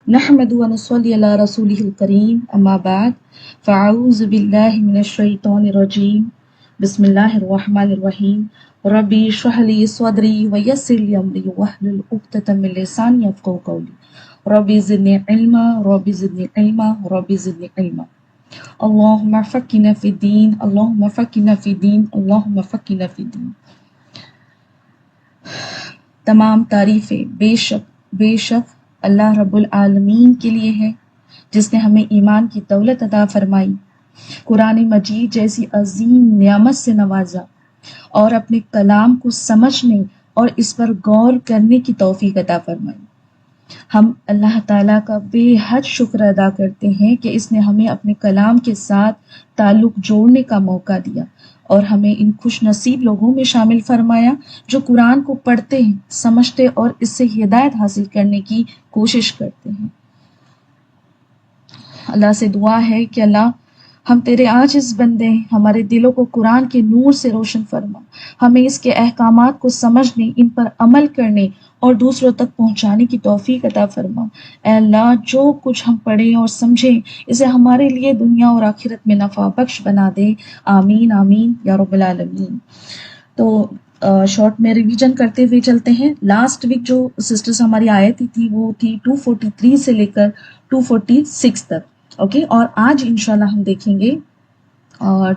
نحمد و نصلی علی رسولہ الکریم اما بعد فاعوذ باللہ من الشیطان الرجیم بسم اللہ الرحمن الرحیم ربی اشرح لی صدری ویسر لی امری واحلل عقدۃ من لسانی یفقهوا قولی ربی زدنی علما ربی زدنی علما ربی زدنی علما اللہم فقہنا فی الدین اللہم فقہنا فی الدین اللہم فقہنا فی الدین۔ تمام تعریفیں بے شک اللہ رب العالمین کے لیے ہے، جس نے ہمیں ایمان کی دولت عطا فرمائی، قرآن مجید جیسی عظیم نعمت سے نوازا اور اپنے کلام کو سمجھنے اور اس پر غور کرنے کی توفیق عطا فرمائی۔ ہم اللہ تعالیٰ کا بے حد شکر ادا کرتے ہیں کہ اس نے ہمیں اپنے کلام کے ساتھ تعلق جوڑنے کا موقع دیا اور ہمیں ان خوش نصیب لوگوں میں شامل فرمایا جو قرآن کو پڑھتے ہیں، سمجھتے اور اس سے ہدایت حاصل کرنے کی کوشش کرتے ہیں۔ اللہ سے دعا ہے کہ اللہ ہم تیرے عاجز بندے ہیں، ہمارے دلوں کو قرآن کے نور سے روشن فرما، ہمیں اس کے احکامات کو سمجھنے، ان پر عمل کرنے اور دوسروں تک پہنچانے کی توفیق عطا فرما۔ اے اللہ جو کچھ ہم پڑھیں اور سمجھیں اسے ہمارے لیے دنیا اور آخرت میں نفع بخش بنا دے، آمین آمین یا رب العالمین۔ تو شارٹ میں ریویژن کرتے ہوئے چلتے ہیں۔ لاسٹ ویک جو سسٹرز ہماری آیت تھی وہ تھی 243 سے لے کر 246 تک، اوکے، اور آج انشاءاللہ ہم دیکھیں گے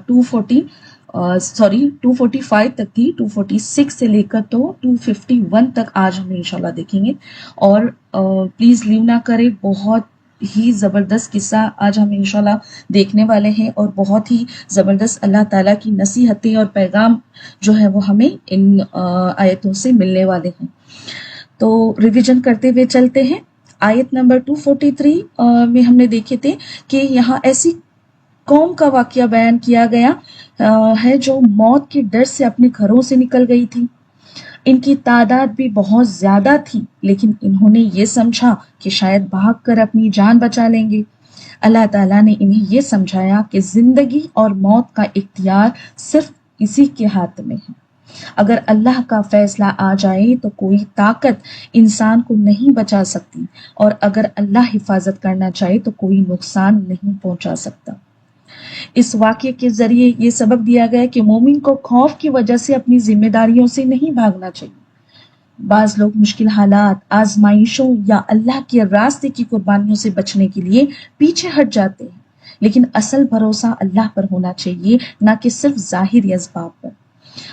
245 تک تھی، 246 سے لے کر تو 251 تک آج ہم انشاءاللہ دیکھیں گے۔ اور پلیز لیو نہ کرے، بہت ہی زبردست قصہ آج ہم انشاءاللہ دیکھنے والے ہیں اور بہت ہی زبردست اللہ تعالیٰ کی نصیحتیں اور پیغام جو ہے وہ ہمیں ان آیتوں سے ملنے والے ہیں۔ تو ریویژن کرتے ہوئے چلتے ہیں۔ آیت نمبر 243 میں ہم نے دیکھے تھے کہ یہاں ایسی قوم کا واقعہ بیان کیا گیا ہے جو موت کے ڈر سے اپنے گھروں سے نکل گئی تھی۔ ان کی تعداد بھی بہت زیادہ تھی، لیکن انہوں نے یہ سمجھا کہ شاید بھاگ کر اپنی جان بچا لیں گے۔ اللہ تعالیٰ نے انہیں یہ سمجھایا کہ زندگی اور موت کا اختیار صرف اسی کے ہاتھ میں ہے۔ اگر اللہ کا فیصلہ آ جائے تو کوئی طاقت انسان کو نہیں بچا سکتی، اور اگر اللہ حفاظت کرنا چاہے تو کوئی نقصان نہیں پہنچا سکتا۔ اس واقعے کے ذریعے یہ سبق دیا گیا کہ مومن کو خوف کی وجہ سے اپنی ذمہ داریوں سے نہیں بھاگنا چاہیے۔ بعض لوگ مشکل حالات، آزمائشوں یا اللہ کے راستے کی قربانیوں سے بچنے کے لیے پیچھے ہٹ جاتے ہیں، لیکن اصل بھروسہ اللہ پر ہونا چاہیے، نہ کہ صرف ظاہری اسباب پر۔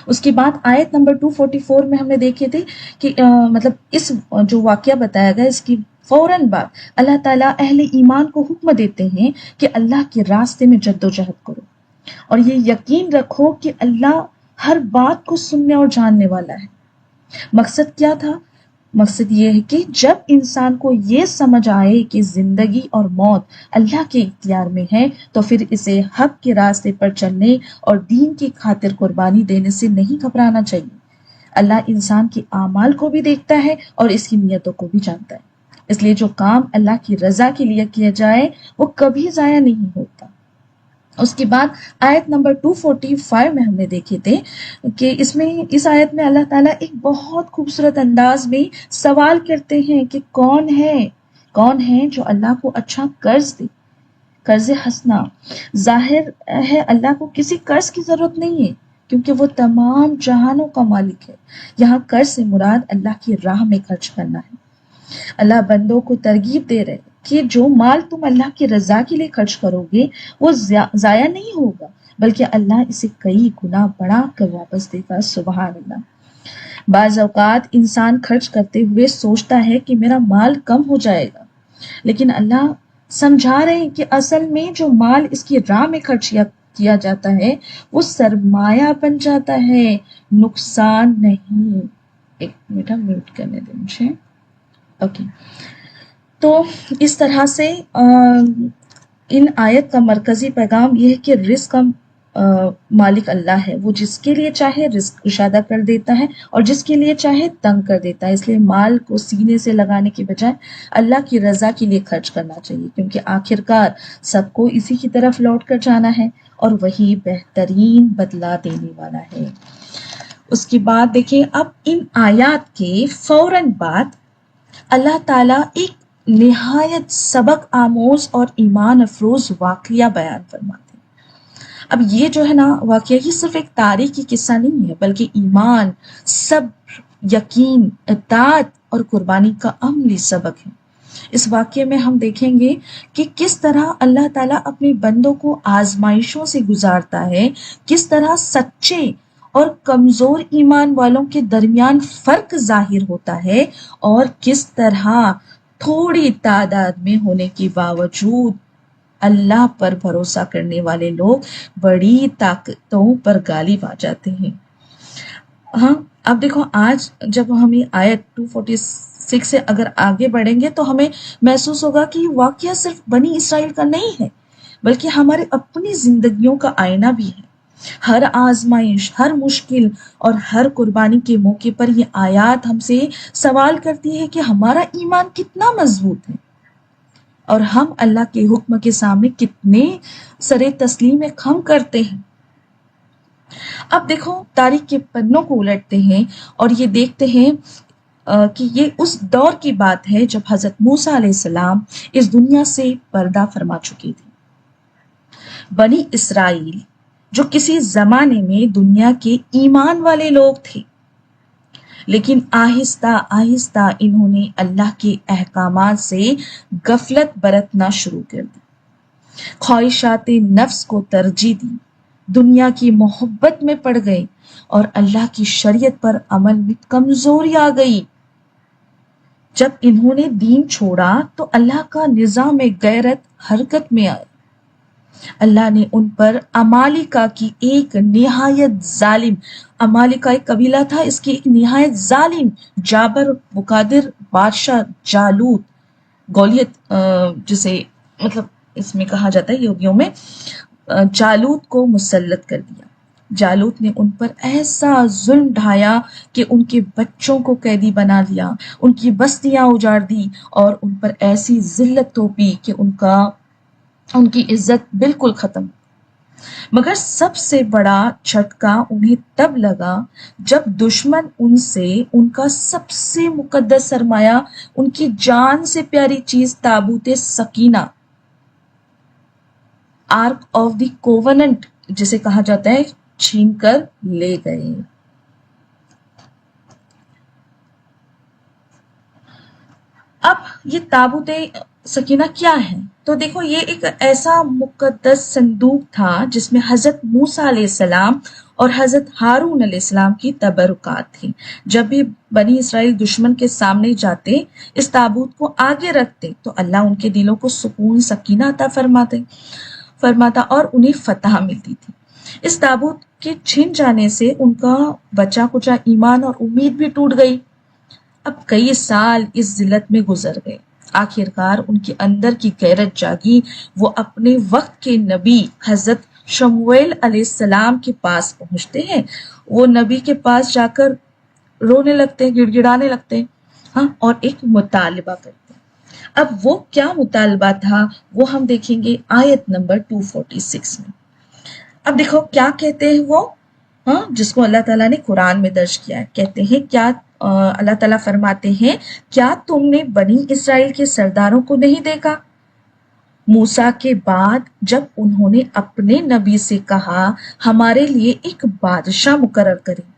اس کے بعد آیت نمبر 244 میں ہم نے دیکھے تھے کہ مطلب اس جو واقعہ بتایا گیا اس کی فوراً بعد اللہ تعالیٰ اہل ایمان کو حکم دیتے ہیں کہ اللہ کے راستے میں جد و جہد کرو، اور یہ یقین رکھو کہ اللہ ہر بات کو سننے اور جاننے والا ہے۔ مقصد کیا تھا؟ مقصد یہ ہے کہ جب انسان کو یہ سمجھ آئے کہ زندگی اور موت اللہ کے اختیار میں ہے تو پھر اسے حق کے راستے پر چلنے اور دین کی خاطر قربانی دینے سے نہیں گھبرانا چاہیے۔ اللہ انسان کے اعمال کو بھی دیکھتا ہے اور اس کی نیتوں کو بھی جانتا ہے، اس لیے جو کام اللہ کی رضا کے لیے کیا جائے وہ کبھی ضائع نہیں ہوتا۔ اس کے بعد آیت نمبر 245 میں ہم نے دیکھے تھے کہ اس آیت میں اللہ تعالیٰ ایک بہت خوبصورت انداز میں سوال کرتے ہیں کہ کون ہے جو اللہ کو اچھا قرض دے، قرض حسنہ۔ ظاہر ہے اللہ کو کسی قرض کی ضرورت نہیں ہے کیونکہ وہ تمام جہانوں کا مالک ہے۔ یہاں قرض سے مراد اللہ کی راہ میں خرچ کرنا ہے۔ اللہ بندوں کو ترغیب دے رہے کہ جو مال تم اللہ کی رضا کے لیے خرچ کرو گے وہ ضائع نہیں ہوگا، بلکہ اللہ اسے کئی گنا بڑھا کر واپس دے گا۔ سبحان اللہ۔ بعض اوقات انسان خرچ کرتے ہوئے سوچتا ہے کہ میرا مال کم ہو جائے گا، لیکن اللہ سمجھا رہے ہیں کہ اصل میں جو مال اس کی راہ میں خرچ کیا جاتا ہے وہ سرمایہ بن جاتا ہے، نقصان نہیں۔ ایک منٹ میوٹ کرنے دیں مجھے، اوکے۔ تو اس طرح سے ان آیت کا مرکزی پیغام یہ ہے کہ رزق کا مالک اللہ ہے، وہ جس کے لیے چاہے رزق ارشادہ کر دیتا ہے اور جس کے لیے چاہے تنگ کر دیتا ہے۔ اس لیے مال کو سینے سے لگانے کے بجائے اللہ کی رضا کے لیے خرچ کرنا چاہیے، کیونکہ آخرکار سب کو اسی کی طرف لوٹ کر جانا ہے اور وہی بہترین بدلہ دینے والا ہے۔ اس کے بعد دیکھیں، اب ان آیات کے فوراً بعد اللہ تعالیٰ ایک نہایت سبق آموز اور ایمان افروز واقعہ بیان فرماتے ہیں۔ اب یہ جو ہے نا واقعہ، یہ صرف ایک تاریخی قصہ نہیں ہے، بلکہ ایمان، صبر، یقین، اطاعت اور قربانی کا عملی سبق ہے۔ اس واقعے میں ہم دیکھیں گے کہ کس طرح اللہ تعالیٰ اپنے بندوں کو آزمائشوں سے گزارتا ہے، کس طرح سچے اور کمزور ایمان والوں کے درمیان فرق ظاہر ہوتا ہے، اور کس طرح تھوڑی تعداد میں ہونے کے باوجود اللہ پر بھروسہ کرنے والے لوگ بڑی طاقتوں پر غالب آ جاتے ہیں۔ ہاں، اب دیکھو آج جب ہمیں آیت 246 سے اگر آگے بڑھیں گے تو ہمیں محسوس ہوگا کہ یہ واقعہ صرف بنی اسرائیل کا نہیں ہے، بلکہ ہمارے اپنی زندگیوں کا آئینہ بھی ہے۔ ہر آزمائش، ہر مشکل اور ہر قربانی کے موقع پر یہ آیات ہم سے سوال کرتی ہے کہ ہمارا ایمان کتنا مضبوط ہے اور ہم اللہ کے حکم کے سامنے کتنے سرے تسلیم خم کرتے ہیں۔ اب دیکھو تاریخ کے پنوں کو الٹتے ہیں اور یہ دیکھتے ہیں کہ یہ اس دور کی بات ہے جب حضرت موسیٰ علیہ السلام اس دنیا سے پردہ فرما چکی تھی۔ بنی اسرائیل جو کسی زمانے میں دنیا کے ایمان والے لوگ تھے، لیکن آہستہ آہستہ انہوں نے اللہ کے احکامات سے غفلت برتنا شروع کر دی، خواہشات نفس کو ترجیح دی، دنیا کی محبت میں پڑ گئے اور اللہ کی شریعت پر عمل میں کمزوری آ گئی۔ جب انہوں نے دین چھوڑا تو اللہ کا نظام غیرت حرکت میں آیا۔ اللہ نے ان پر عمالقہ کی ایک نہایت ظالم، عمالقہ ایک قبیلہ تھا، اس کی ایک نہایت ظالم، جابر، مقادر بادشاہ جالوت، گولیت جسے مطلب اس میں کہا جاتا ہے یہودیوں میں، جالوت کو مسلط کر دیا۔ جالوت نے ان پر ایسا ظلم ڈھایا کہ ان کے بچوں کو قیدی بنا لیا، ان کی بستیاں اجاڑ دی اور ان پر ایسی ذلت تھوپی کہ ان کی عزت بالکل ختم۔ مگر سب سے بڑا جھٹکا انہیں تب لگا جب دشمن ان سے ان کا سب سے مقدس سرمایہ، ان کی جان سے پیاری چیز تابوت سکینہ، آرک آف دی کووننٹ جسے کہا جاتا ہے، چھین کر لے گئے۔ اب یہ تابوت سکینہ کیا ہے؟ تو دیکھو یہ ایک ایسا مقدس صندوق تھا جس میں حضرت موسیٰ علیہ السلام اور حضرت ہارون علیہ السلام کی تبرکات تھیں۔ جب بھی بنی اسرائیل دشمن کے سامنے جاتے، اس تابوت کو آگے رکھتے تو اللہ ان کے دلوں کو سکون، سکینہ عطا فرماتا اور انہیں فتح ملتی تھی۔ اس تابوت کے چھن جانے سے ان کا بچا کچا ایمان اور امید بھی ٹوٹ گئی۔ اب کئی سال اس ذلت میں گزر گئے، آخرکار ان کے اندر کی غیرت جاگی۔ وہ اپنے وقت کے نبی حضرت شمویل علیہ السلام کے پاس پہنچتے ہیں، وہ نبی کے پاس جا کر رونے لگتے ہیں، گڑ گڑانے لگتے ہیں، ہاں، اور ایک مطالبہ کرتے ہیں۔ اب وہ کیا مطالبہ تھا وہ ہم دیکھیں گے آیت نمبر 246 میں۔ اب دیکھو کیا کہتے ہیں وہ، ہاں، جس کو اللہ تعالیٰ نے قرآن میں درج کیا ہے۔ کہتے ہیں کیا اللہ تعالیٰ فرماتے ہیں، کیا تم نے بنی اسرائیل کے سرداروں کو نہیں دیکھا؟ موسیٰ کے بعد جب انہوں نے اپنے نبی سے کہا ہمارے لیے ایک بادشاہ مقرر کریں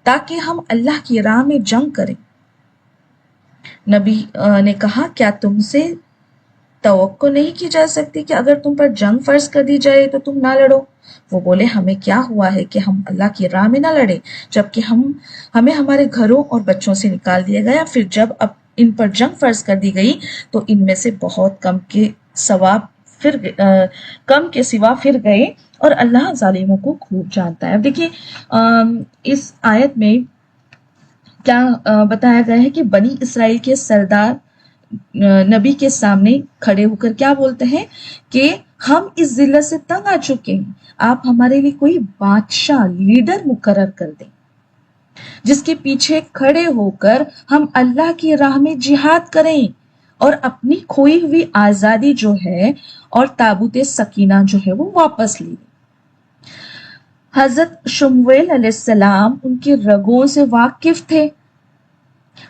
تاکہ ہم اللہ کی راہ میں جنگ کریں، نبی نے کہا کیا تم سے توقع نہیں کی جا سکتی کہ اگر تم پر جنگ فرض کر دی جائے تو تم نہ لڑو؟ وہ بولے ہمیں کیا ہوا ہے کہ ہم اللہ کی راہ میں نہ لڑیں، جبکہ ہمیں ہمارے گھروں اور بچوں سے نکال دیا گیا۔ پھر جب اب ان پر جنگ فرض کر دی گئی تو ان میں سے بہت کم کے سوا پھر گئے اور اللہ ظالموں کو خوب جانتا ہے۔ اب دیکھیے اس آیت میں کیا بتایا گیا ہے کہ بنی اسرائیل کے سردار نبی کے سامنے کھڑے ہو کر کیا بولتے ہیں کہ ہم اس ذلت سے تنگ آ چکے ہیں، آپ ہمارے لیے کوئی بادشاہ، لیڈر مقرر کر دیں جس کے پیچھے کھڑے ہو کر ہم اللہ کی راہ میں جہاد کریں اور اپنی کھوئی ہوئی آزادی جو ہے اور تابوت سکینہ جو ہے وہ واپس لیں۔ حضرت شمویل علیہ السلام ان کے رگوں سے واقف تھے،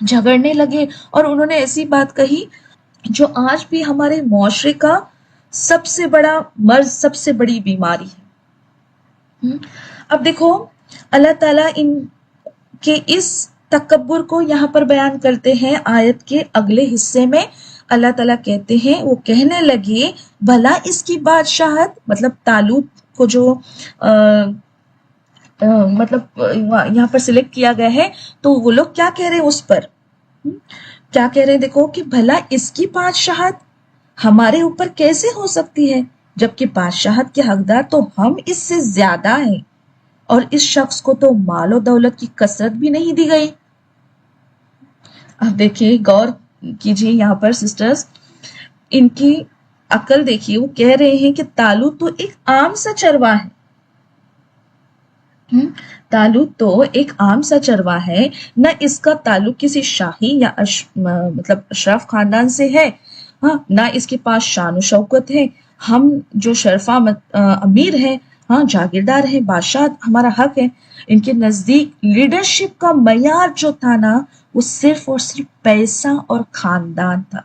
جھگڑنے لگے اور انہوں نے ایسی بات کہی جو آج بھی ہمارے معاشرے کا سب سے بڑا مرض، سب سے بڑی بیماری ہے۔ اب دیکھو اللہ تعالیٰ ان کے اس تکبر کو یہاں پر بیان کرتے ہیں آیت کے اگلے حصے میں۔ اللہ تعالیٰ کہتے ہیں وہ کہنے لگے بھلا اس کی بادشاہت، مطلب طالوت کو جو مطلب یہاں پر سلیکٹ کیا گیا ہے، تو وہ لوگ کیا کہہ رہے ہیں اس پر، کیا کہہ رہے ہیں دیکھو کہ بھلا اس کی بادشاہت ہمارے اوپر کیسے ہو سکتی ہے، جبکہ بادشاہت کے حقدار تو ہم اس سے زیادہ ہیں، اور اس شخص کو تو مال و دولت کی کثرت بھی نہیں دی گئی۔ اب دیکھیے، غور کیجیے یہاں پر سسٹرز، ان کی عقل دیکھیے، وہ کہہ رہے ہیں کہ طالوت تو ایک عام سا چرواہ ہے، طالوت تو ایک عام سا چرواہ ہے، نہ اس کا تعلق کسی شاہی یا مطلب اشراف خاندان سے ہے، ہاں نہ اس کے پاس شان و شوکت ہے، ہم جو شرفا امیر ہیں، ہاں جاگیردار ہیں، بادشاہ ہمارا حق ہے۔ ان کے نزدیک لیڈرشپ کا معیار جو تھا نا، وہ صرف اور صرف پیسہ اور خاندان تھا۔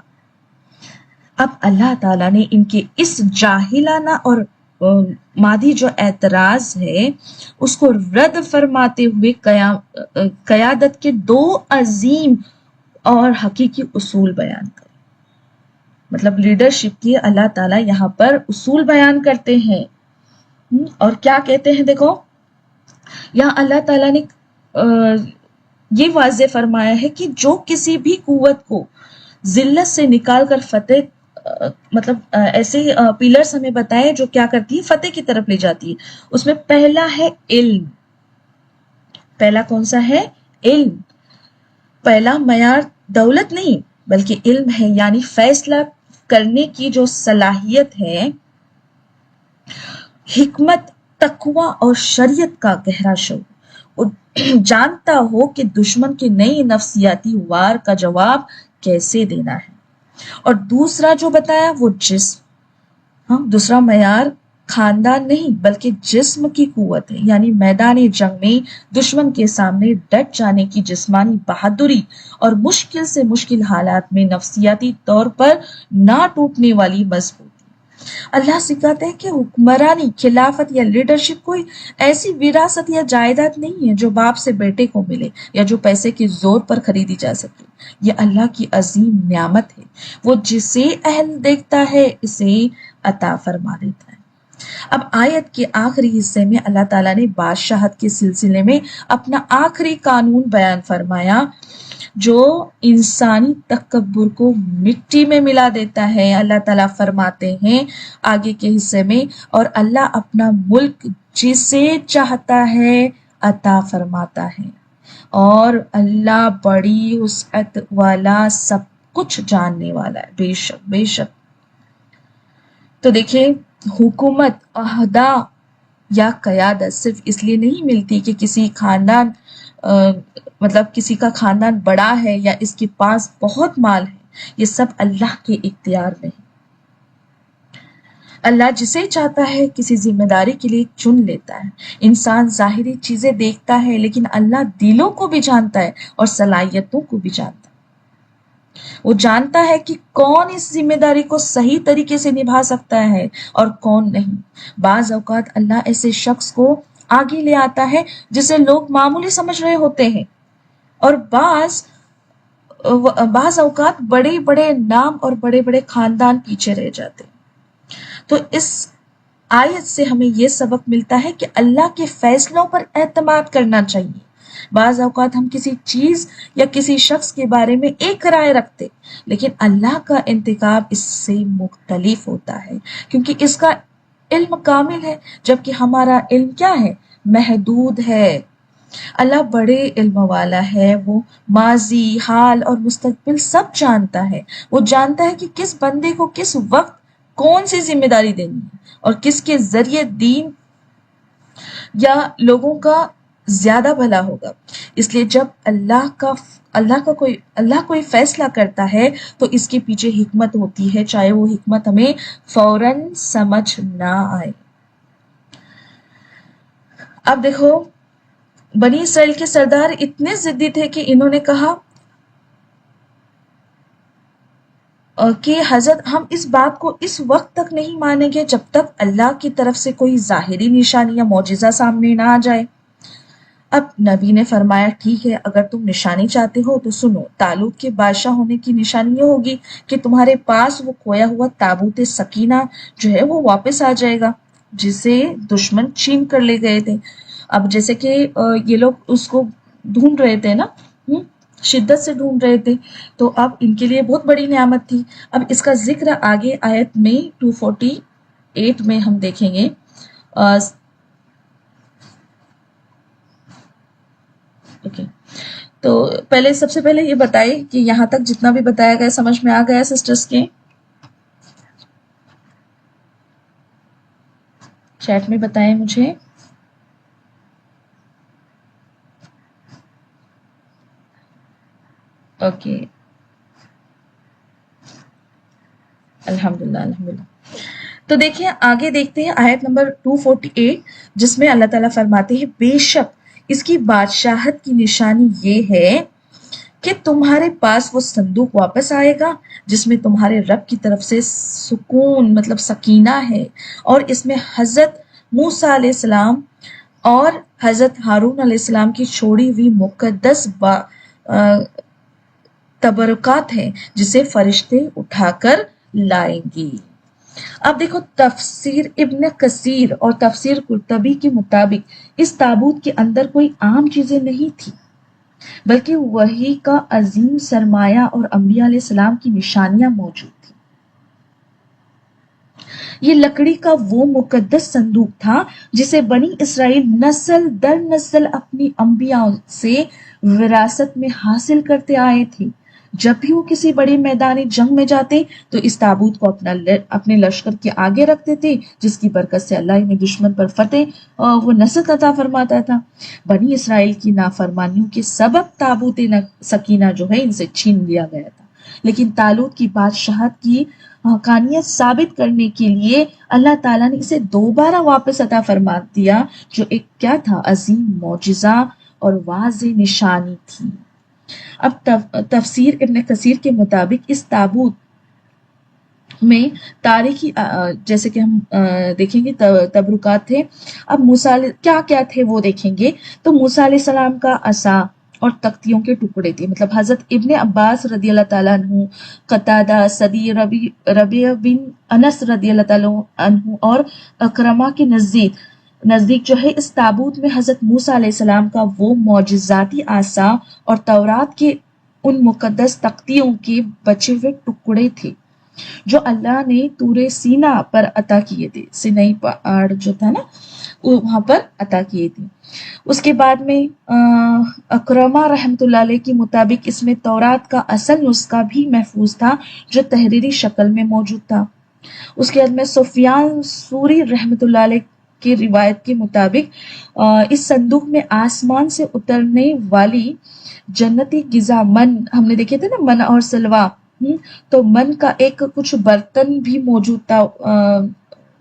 اب اللہ تعالیٰ نے ان کے اس جاہلانہ اور مادی جو اعتراض ہے اس کو رد فرماتے ہوئے قیادت کے دو عظیم اور حقیقی اصول بیان کرے۔ مطلب لیڈرشپ کی اللہ تعالیٰ یہاں پر اصول بیان کرتے ہیں، اور کیا کہتے ہیں دیکھو، یہاں اللہ تعالیٰ نے یہ واضح فرمایا ہے کہ جو کسی بھی قوت کو ذلت سے نکال کر فتح، مطلب ایسے پیلرز ہمیں بتائے جو کیا کرتی ہے، فتح کی طرف لے جاتی ہے۔ اس میں پہلا ہے علم۔ پہلا کون سا ہے؟ علم۔ پہلا معیار دولت نہیں بلکہ علم ہے، یعنی فیصلہ کرنے کی جو صلاحیت ہے، حکمت، تقوی اور شریعت کا گہرا شعور، جانتا ہو کہ دشمن کے نئی نفسیاتی وار کا جواب کیسے دینا ہے۔ اور دوسرا جو بتایا وہ جسم، ہاں دوسرا معیار خاندان نہیں بلکہ جسم کی قوت ہے، یعنی میدان جنگ میں دشمن کے سامنے ڈٹ جانے کی جسمانی بہادری اور مشکل سے مشکل حالات میں نفسیاتی طور پر نہ ٹوٹنے والی مضبوطی۔ اللہ سکھاتے ہیں کہ حکمرانی، خلافت یا لیڈرشپ کوئی ایسی وراثت یا جائیداد نہیں ہے جو باپ سے بیٹے کو ملے یا جو پیسے کے زور پر خریدی جا سکے۔ یہ اللہ کی عظیم نعمت ہے، وہ جسے اہل دیکھتا ہے اسے عطا فرما دیتا ہے۔ اب آیت کے آخری حصے میں اللہ تعالیٰ نے بادشاہت کے سلسلے میں اپنا آخری قانون بیان فرمایا جو انسانی تکبر کو مٹی میں ملا دیتا ہے۔ اللہ تعالیٰ فرماتے ہیں آگے کے حصے میں، اور اللہ اپنا ملک جسے چاہتا ہے عطا فرماتا ہے، اور اللہ بڑی وسعت والا، سب کچھ جاننے والا ہے۔ بے شک بے شک۔ تو دیکھیں، حکومت، عہدہ یا قیادت صرف اس لیے نہیں ملتی کہ کسی خاندان مطلب کسی کا خاندان بڑا ہے یا اس کے پاس بہت مال ہے، یہ سب اللہ کے اختیار میں ہے۔ اللہ جسے چاہتا ہے کسی ذمہ داری کے لیے چن لیتا ہے۔ انسان ظاہری چیزیں دیکھتا ہے لیکن اللہ دلوں کو بھی جانتا ہے اور صلاحیتوں کو بھی جانتا ہے۔ وہ جانتا ہے کہ کون اس ذمہ داری کو صحیح طریقے سے نبھا سکتا ہے اور کون نہیں۔ بعض اوقات اللہ ایسے شخص کو آگے لے آتا ہے جسے لوگ معمولی سمجھ رہے ہوتے ہیں، اور بعض اوقات بڑے بڑے نام اور بڑے بڑے خاندان پیچھے رہ جاتے ہیں۔ تو اس آیت سے ہمیں یہ سبق ملتا ہے کہ اللہ کے فیصلوں پر اعتماد کرنا چاہیے۔ بعض اوقات ہم کسی چیز یا کسی شخص کے بارے میں ایک رائے رکھتے، لیکن اللہ کا انتخاب اس سے مختلف ہوتا ہے، کیونکہ اس کا علم کامل ہے، جبکہ ہمارا علم کیا ہے؟ محدود ہے۔ اللہ بڑے علم والا ہے، وہ ماضی، حال اور مستقبل سب جانتا ہے۔ وہ جانتا ہے کہ کس بندے کو کس وقت کون سی ذمہ داری دینی ہے اور کس کے ذریعے دین یا لوگوں کا زیادہ بھلا ہوگا۔ اس لیے جب اللہ کوئی فیصلہ کرتا ہے تو اس کے پیچھے حکمت ہوتی ہے، چاہے وہ حکمت ہمیں فوراً سمجھ نہ آئے۔ اب دیکھو، بنی اسرائیل کے سردار اتنے ضدی تھے کہ انہوں نے کہا کہ حضرت ہم اس بات کو اس وقت تک نہیں مانیں گے جب تک اللہ کی طرف سے کوئی ظاہری نشانی یا معجزہ سامنے نہ آ جائے۔ اب نبی نے فرمایا ٹھیک ہے، اگر تم نشانی چاہتے ہو تو سنو، طالوت کے بادشاہ ہونے کی نشانی یہ ہوگی کہ تمہارے پاس وہ کھویا ہوا تابوت سکینہ جو ہے وہ واپس آ جائے گا، جسے دشمن چھین کر لے گئے تھے۔ اب جیسے کہ یہ لوگ اس کو ڈھونڈ رہے تھے نا، شدت سے ڈھونڈ رہے تھے، تو اب ان کے لیے بہت بڑی نعمت تھی۔ اب اس کا ذکر آگے آیت میں 248 میں ہم دیکھیں گے۔ اوکے، تو پہلے سب سے پہلے یہ بتائے کہ یہاں تک جتنا بھی بتایا گیا سمجھ میں آ گیا سسٹرز کے؟ چیٹ میں بتائیں مجھے۔ اوکے، الحمدللہ الحمدللہ۔ تو دیکھیں آگے دیکھتے ہیں آیت نمبر 248، جس میں اللہ تعالیٰ فرماتے ہیں بے شک اس کی بادشاہت کی نشانی یہ ہے کہ تمہارے پاس وہ صندوق واپس آئے گا جس میں تمہارے رب کی طرف سے سکون مطلب سکینہ ہے، اور اس میں حضرت موسیٰ علیہ السلام اور حضرت ہارون علیہ السلام کی چھوڑی ہوئی مقدس تبرکات ہیں جسے فرشتے اٹھا کر لائیں گی۔ اب دیکھو تفسیر ابن کثیر اور تفسیر قرطبی کے مطابق اس تابوت کے اندر کوئی عام چیزیں نہیں تھی، بلکہ وحی کا عظیم سرمایہ اور انبیاء علیہ السلام کی نشانیاں موجود تھیں۔ یہ لکڑی کا وہ مقدس صندوق تھا جسے بنی اسرائیل نسل در نسل اپنی انبیاء سے وراثت میں حاصل کرتے آئے تھے۔ جب بھی وہ کسی بڑے میدانی جنگ میں جاتے تو اس تابوت کو اپنے لشکر کے آگے رکھتے تھے، جس کی برکت سے اللہ انہیں دشمن پر فتح وہ نصرت عطا فرماتا تھا۔ بنی اسرائیل کی نافرمانیوں کے سبب تابوت سکینہ جو ہے ان سے چھین لیا گیا تھا، لیکن طالوت کی بادشاہت کی حقانیت ثابت کرنے کے لیے اللہ تعالیٰ نے اسے دوبارہ واپس عطا فرما دیا، جو ایک کیا تھا؟ عظیم معجزہ اور واضح نشانی تھی۔ اب تفسیر ابن کثیر کے مطابق اس تابوت میں تاریخی جیسے کہ ہم دیکھیں گے تبرکات تھے۔ اب موسیٰ کیا کیا تھے وہ دیکھیں گے، تو موسیٰ علیہ السلام کا عصا اور تختیوں کے ٹکڑے تھے، مطلب حضرت ابن عباس رضی اللہ تعالیٰ عنہ، قتادہ، صدی ربیع بن انس رضی اللہ تعالیٰ عنہ اور اکرمہ کے نزدیک جو ہے اس تابوت میں حضرت موسیٰ علیہ السلام کا وہ معجزاتی عصا اور تورات کے ان مقدس تختیوں کے بچے ہوئے ٹکڑے تھے جو اللہ نے طور سینا پر عطا کیے تھے، سینائی پہاڑ جو تھا نا وہاں پر عطا کیے تھے۔ اس کے بعد میں اکرمہ رحمۃ اللہ علیہ کے مطابق اس میں تورات کا اصل نسخہ بھی محفوظ تھا جو تحریری شکل میں موجود تھا۔ اس کے بعد میں سفیان ثوری رحمۃ اللہ علیہ کی روایت کے مطابق اس صندوق میں آسمان سے اترنے والی جنتی غذا من، ہم نے دیکھے تھے نا من اور سلوا، تو من کا ایک کچھ برتن بھی موجود تھا،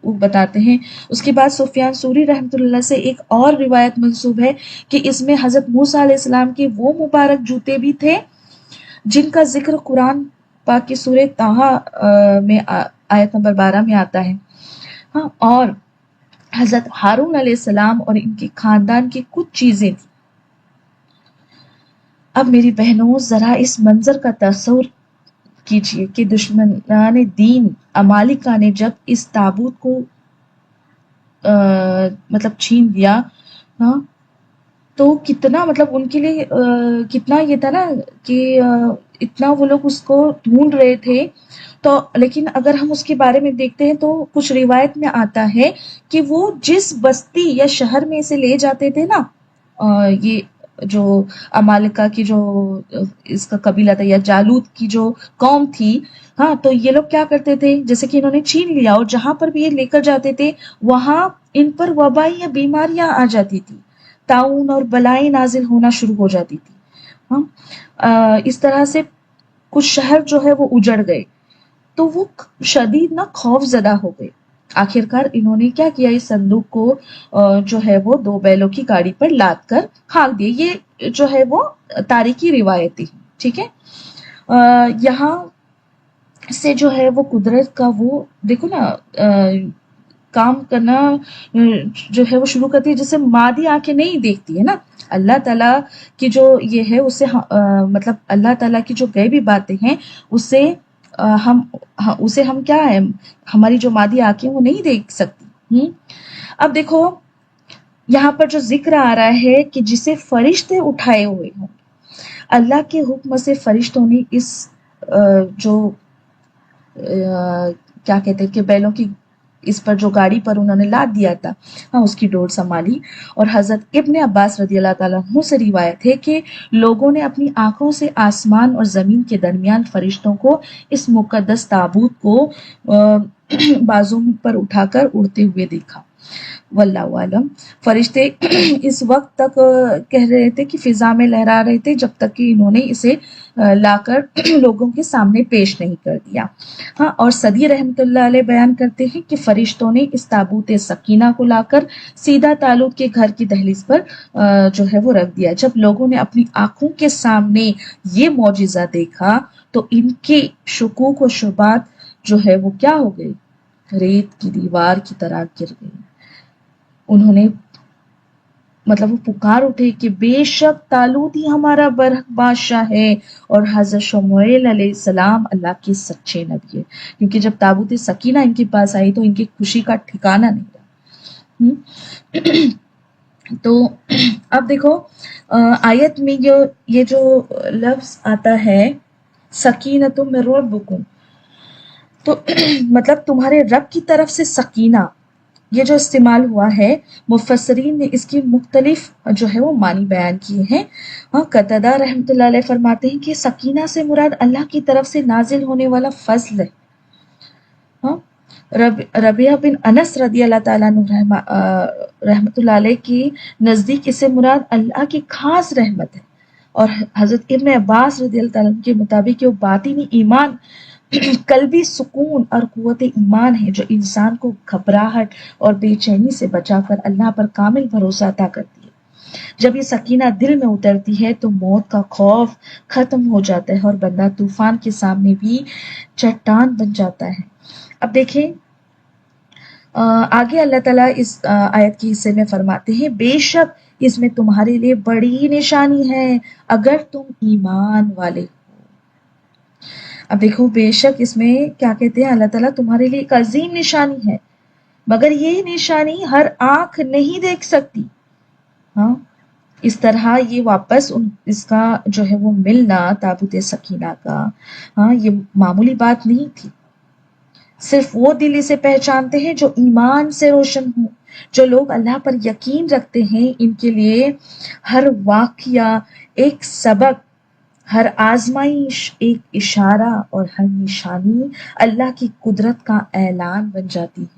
وہ بتاتے ہیں۔ اس کے بعد سفیان ثوری رحمۃ اللہ سے ایک اور روایت منسوب ہے کہ اس میں حضرت موسیٰ علیہ السلام کے وہ مبارک جوتے بھی تھے جن کا ذکر قرآن پاک کی سورہ طٰہٰ میں آیت نمبر 12 میں آتا ہے، ہاں، اور حضرت ہارون علیہ السلام اور ان کے خاندان کی کچھ چیزیں تھیں۔ اب میری بہنوں ذرا اس منظر کا تصور کیجئے کہ دشمنان دین امالیکا نے جب اس تابوت کو مطلب چھین لیا، ہاں، تو کتنا مطلب ان کے لیے کتنا یہ تھا نا کہ اتنا وہ لوگ اس کو ڈھونڈ رہے تھے۔ تو لیکن اگر ہم اس کے بارے میں دیکھتے ہیں تو کچھ روایت میں آتا ہے کہ وہ جس بستی یا شہر میں اسے لے جاتے تھے نا، یہ جو امالکا کی جو اس کا قبیلہ تھا یا جالوت کی جو قوم تھی، ہاں، تو یہ لوگ کیا کرتے تھے، جیسے کہ انہوں نے چھین لیا اور جہاں پر بھی یہ لے کر جاتے تھے وہاں ان پر وبائی یا بیماریاں آ جاتی تھی، طاعون اور بلائیں نازل ہونا شروع ہو جاتی تھی، ہاں، اس طرح سے کچھ شہر جو ہے وہ اجڑ گئے، تو وہ شدید نہ خوف زدہ ہو گئے۔ آخرکار انہوں نے کیا کیا، اس صندوق کو جو ہے وہ 2 بیلوں کی گاڑی پر لاد کر کھاگ دیے۔ یہ جو ہے وہ تاریخی روایتی، ٹھیک ہے۔ یہاں سے جو ہے وہ قدرت کا وہ دیکھو نا کام کرنا جو ہے وہ شروع کرتی ہے، جیسے مادی آنکھیں نہیں دیکھتی ہے نا، اللہ تعالیٰ کی جو یہ ہے اسے مطلب اللہ تعالیٰ کی جو غیبی باتیں ہیں اسے ہم اسے ہم کیا ہے، ہماری جو مادی آنکھیں وہ نہیں دیکھ سکتی۔ اب دیکھو یہاں پر جو ذکر آ رہا ہے کہ جسے فرشتے اٹھائے ہوئے ہوں، اللہ کے حکم سے فرشتوں نے اس جو کیا کہتے ہیں کہ بیلوں کی اس پر جو گاڑی پر انہوں نے لاد دیا تھا، ہاں اس کی ڈور سنبھالی۔ اور حضرت ابن عباس رضی اللہ تعالیٰ عنہ سے روایت ہے کہ لوگوں نے اپنی آنکھوں سے آسمان اور زمین کے درمیان فرشتوں کو اس مقدس تابوت کو بازو پر اٹھا کر اڑتے ہوئے دیکھا۔ واللہ عالم۔ فرشتے اس وقت تک کہہ رہے تھے کہ فضا میں لہرا رہے تھے جب تک کہ انہوں نے اسے لا کر لوگوں کے سامنے پیش نہیں کر دیا۔ ہاں، اور صدی رحمت اللہ علیہ بیان کرتے ہیں کہ فرشتوں نے اس تابوت سکینہ کو لا کر سیدھا تالوت کے گھر کی دہلیز پر جو ہے وہ رکھ دیا۔ جب لوگوں نے اپنی آنکھوں کے سامنے یہ معجزہ دیکھا تو ان کے شکوک و شبہات جو ہے وہ کیا ہو گئے، ریت کی دیوار کی طرح گر گئی۔ انہوں نے مطلب وہ پکار اٹھے کہ بے شک طالوت ہی ہمارا برحق بادشاہ ہے اور حضرت شموئیل علیہ السلام اللہ کے سچے نبی ہے۔ کیونکہ جب تابوت سکینہ ان کے پاس آئی تو ان کی خوشی کا ٹھکانہ نہیں رہا۔ تو اب دیکھو آیت میں یہ جو لفظ آتا ہے سکینۃ من ربکم، تو مطلب تمہارے رب کی طرف سے سکینہ، یہ جو استعمال ہوا ہے مفسرین نے اس کی مختلف جو ہے وہ معنی بیان کیے ہیں۔ ہاں، قتادہ رحمۃ اللہ علیہ فرماتے ہیں کہ سکینہ سے مراد اللہ کی طرف سے نازل ہونے والا فضل ہے۔ ہاں، ربیعہ بن انس رضی اللہ تعالیٰ عنہ رحمۃ اللہ علیہ کی نزدیک اس سے مراد اللہ کی خاص رحمت ہے، اور حضرت ابن عباس رضی اللہ تعالیٰ عنہ کے مطابق یہ باطنی ایمان، قلبی سکون اور قوت ایمان ہے جو انسان کو گھبراہٹ اور بے چینی سے بچا کر اللہ پر کامل بھروسہ عطا کرتی ہے۔ جب یہ سکینہ دل میں اترتی ہے تو موت کا خوف ختم ہو جاتا ہے اور بندہ طوفان کے سامنے بھی چٹان بن جاتا ہے۔ اب دیکھیں آگے اللہ تعالیٰ اس آیت کے حصے میں فرماتے ہیں بے شک اس میں تمہارے لیے بڑی نشانی ہے اگر تم ایمان والے ہو۔ اب دیکھو بے شک اس میں کیا کہتے ہیں، اللہ تعالیٰ تمہارے لیے ایک عظیم نشانی ہے، مگر یہ نشانی ہر آنکھ نہیں دیکھ سکتی۔ ہاں، اس طرح یہ واپس اس کا جو ہے وہ ملنا تابوت سکینہ کا، ہاں، یہ معمولی بات نہیں تھی۔ صرف وہ دل اسے پہچانتے ہیں جو ایمان سے روشن ہوں۔ جو لوگ اللہ پر یقین رکھتے ہیں ان کے لیے ہر واقعہ ایک سبق، ہر آزمائش ایک اشارہ اور ہر نشانی اللہ کی قدرت کا اعلان بن جاتی ہے۔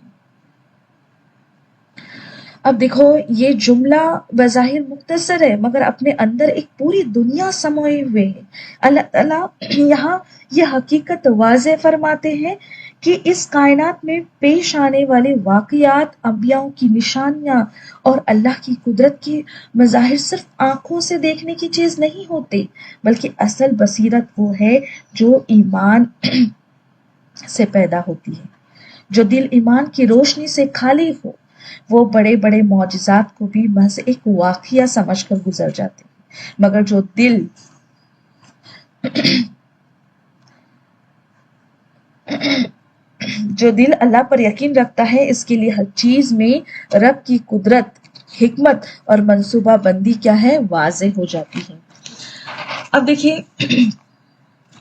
اب دیکھو یہ جملہ بظاہر مختصر ہے مگر اپنے اندر ایک پوری دنیا سموئے ہوئے ہے۔ اللہ تعالیٰ یہاں یہ حقیقت واضح فرماتے ہیں کہ اس کائنات میں پیش آنے والے واقعات، انبیاء کی نشانیاں اور اللہ کی قدرت کی مظاہر صرف آنکھوں سے دیکھنے کی چیز نہیں ہوتے، بلکہ اصل بصیرت وہ ہے جو ایمان سے پیدا ہوتی ہے۔ جو دل ایمان کی روشنی سے خالی ہو وہ بڑے بڑے معجزات کو بھی محض ایک واقعہ سمجھ کر گزر جاتے ہیں، مگر جو دل اللہ پر یقین رکھتا ہے اس کے لیے ہر چیز میں رب کی قدرت، حکمت اور منصوبہ بندی کیا ہے، واضح ہو جاتی ہے۔ اب دیکھیں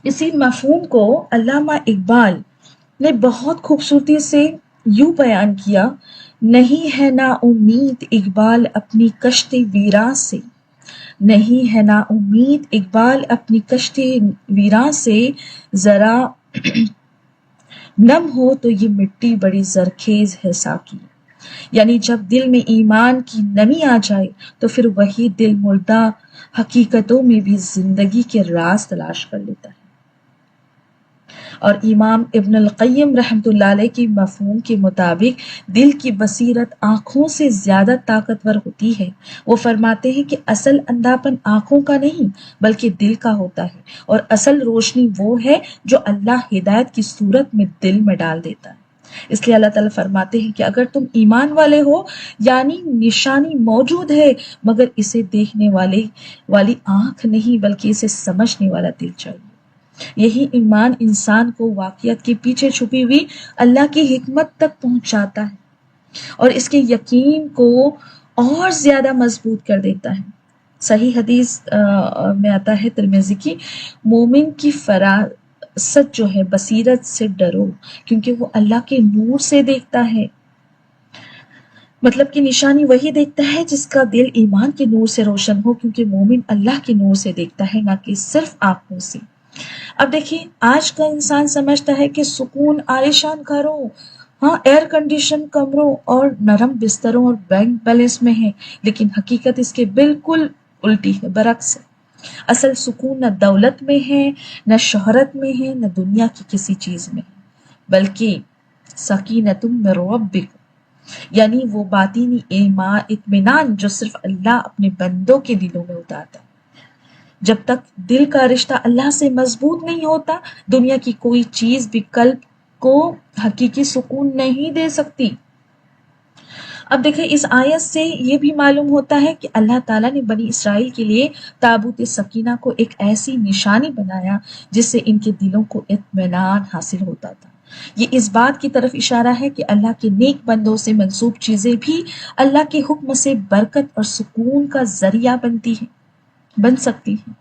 اسی مفہوم کو علامہ اقبال نے بہت خوبصورتی سے یوں بیان کیا، نہیں ہے نا امید اقبال اپنی کشتی ویراں سے، نہیں ہے نا امید اقبال اپنی کشتی ویراں سے، ذرا نم ہو تو یہ مٹی بڑی زرخیز ہے ساقی۔ یعنی جب دل میں ایمان کی نمی آ جائے تو پھر وہی دل مردہ حقیقتوں میں بھی زندگی کے راز تلاش کر لیتا ہے۔ اور امام ابن القیم رحمۃ اللہ علیہ کی مفہوم کے مطابق دل کی بصیرت آنکھوں سے زیادہ طاقتور ہوتی ہے۔ وہ فرماتے ہیں کہ اصل اندھاپن آنکھوں کا نہیں بلکہ دل کا ہوتا ہے، اور اصل روشنی وہ ہے جو اللہ ہدایت کی صورت میں دل میں ڈال دیتا ہے۔ اس لیے اللہ تعالیٰ فرماتے ہیں کہ اگر تم ایمان والے ہو، یعنی نشانی موجود ہے مگر اسے دیکھنے والی آنکھ نہیں بلکہ اسے سمجھنے والا دل چاہیے۔ یہی ایمان انسان کو واقعات کے پیچھے چھپی ہوئی اللہ کی حکمت تک پہنچاتا ہے اور اس کے یقین کو اور زیادہ مضبوط کر دیتا ہے۔ صحیح حدیث میں آتا ہے ترمذی کی، مومن کی فراست جو ہے بصیرت سے ڈرو کیونکہ وہ اللہ کے نور سے دیکھتا ہے۔ مطلب کہ نشانی وہی دیکھتا ہے جس کا دل ایمان کے نور سے روشن ہو، کیونکہ مومن اللہ کے نور سے دیکھتا ہے نہ کہ صرف آنکھوں سے۔ اب دیکھیں آج کا انسان سمجھتا ہے کہ سکون عالیشان گھروں، ایئر کنڈیشن کمروں اور نرم بستروں اور بینک بیلنس میں ہے، لیکن حقیقت اس کے بالکل الٹی ہے، برعکس ہے۔ اصل سکون نہ دولت میں ہے، نہ شہرت میں ہے، نہ دنیا کی کسی چیز میں ہے، بلکہ سکینۃ من ربکم، یعنی وہ باطنی اطمینان جو صرف اللہ اپنے بندوں کے دلوں میں اتارتا ہے۔ جب تک دل کا رشتہ اللہ سے مضبوط نہیں ہوتا، دنیا کی کوئی چیز بھی قلب کو حقیقی سکون نہیں دے سکتی۔ اب دیکھیں اس آیت سے یہ بھی معلوم ہوتا ہے کہ اللہ تعالیٰ نے بنی اسرائیل کے لیے تابوت سکینہ کو ایک ایسی نشانی بنایا جس سے ان کے دلوں کو اطمینان حاصل ہوتا تھا۔ یہ اس بات کی طرف اشارہ ہے کہ اللہ کے نیک بندوں سے منسوب چیزیں بھی اللہ کے حکم سے برکت اور سکون کا ذریعہ بن سکتی ہیں۔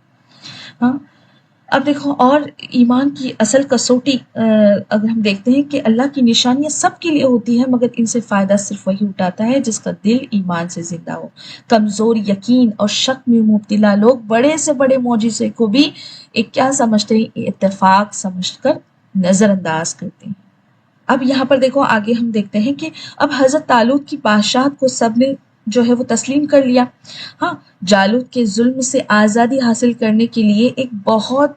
اب دیکھو اور ایمان کی اصل کسوٹی اگر ہم دیکھتے ہیں کہ اللہ کی نشانیاں سب کے لیے ہوتی ہیں مگر ان سے فائدہ صرف وہی اٹھاتا ہے جس کا دل ایمان سے زندہ ہو۔ کمزور یقین اور شک میں مبتلا لوگ بڑے سے بڑے معجزے کو بھی ایک کیا سمجھتے ہیں، اتفاق سمجھ کر نظر انداز کرتے ہیں۔ اب یہاں پر دیکھو آگے ہم دیکھتے ہیں کہ اب حضرت طالوت کی بادشاہت کو سب نے جو ہے وہ تسلیم کر لیا۔ جالوت کے ظلم سے آزادی حاصل کرنے کے لیے ایک بہت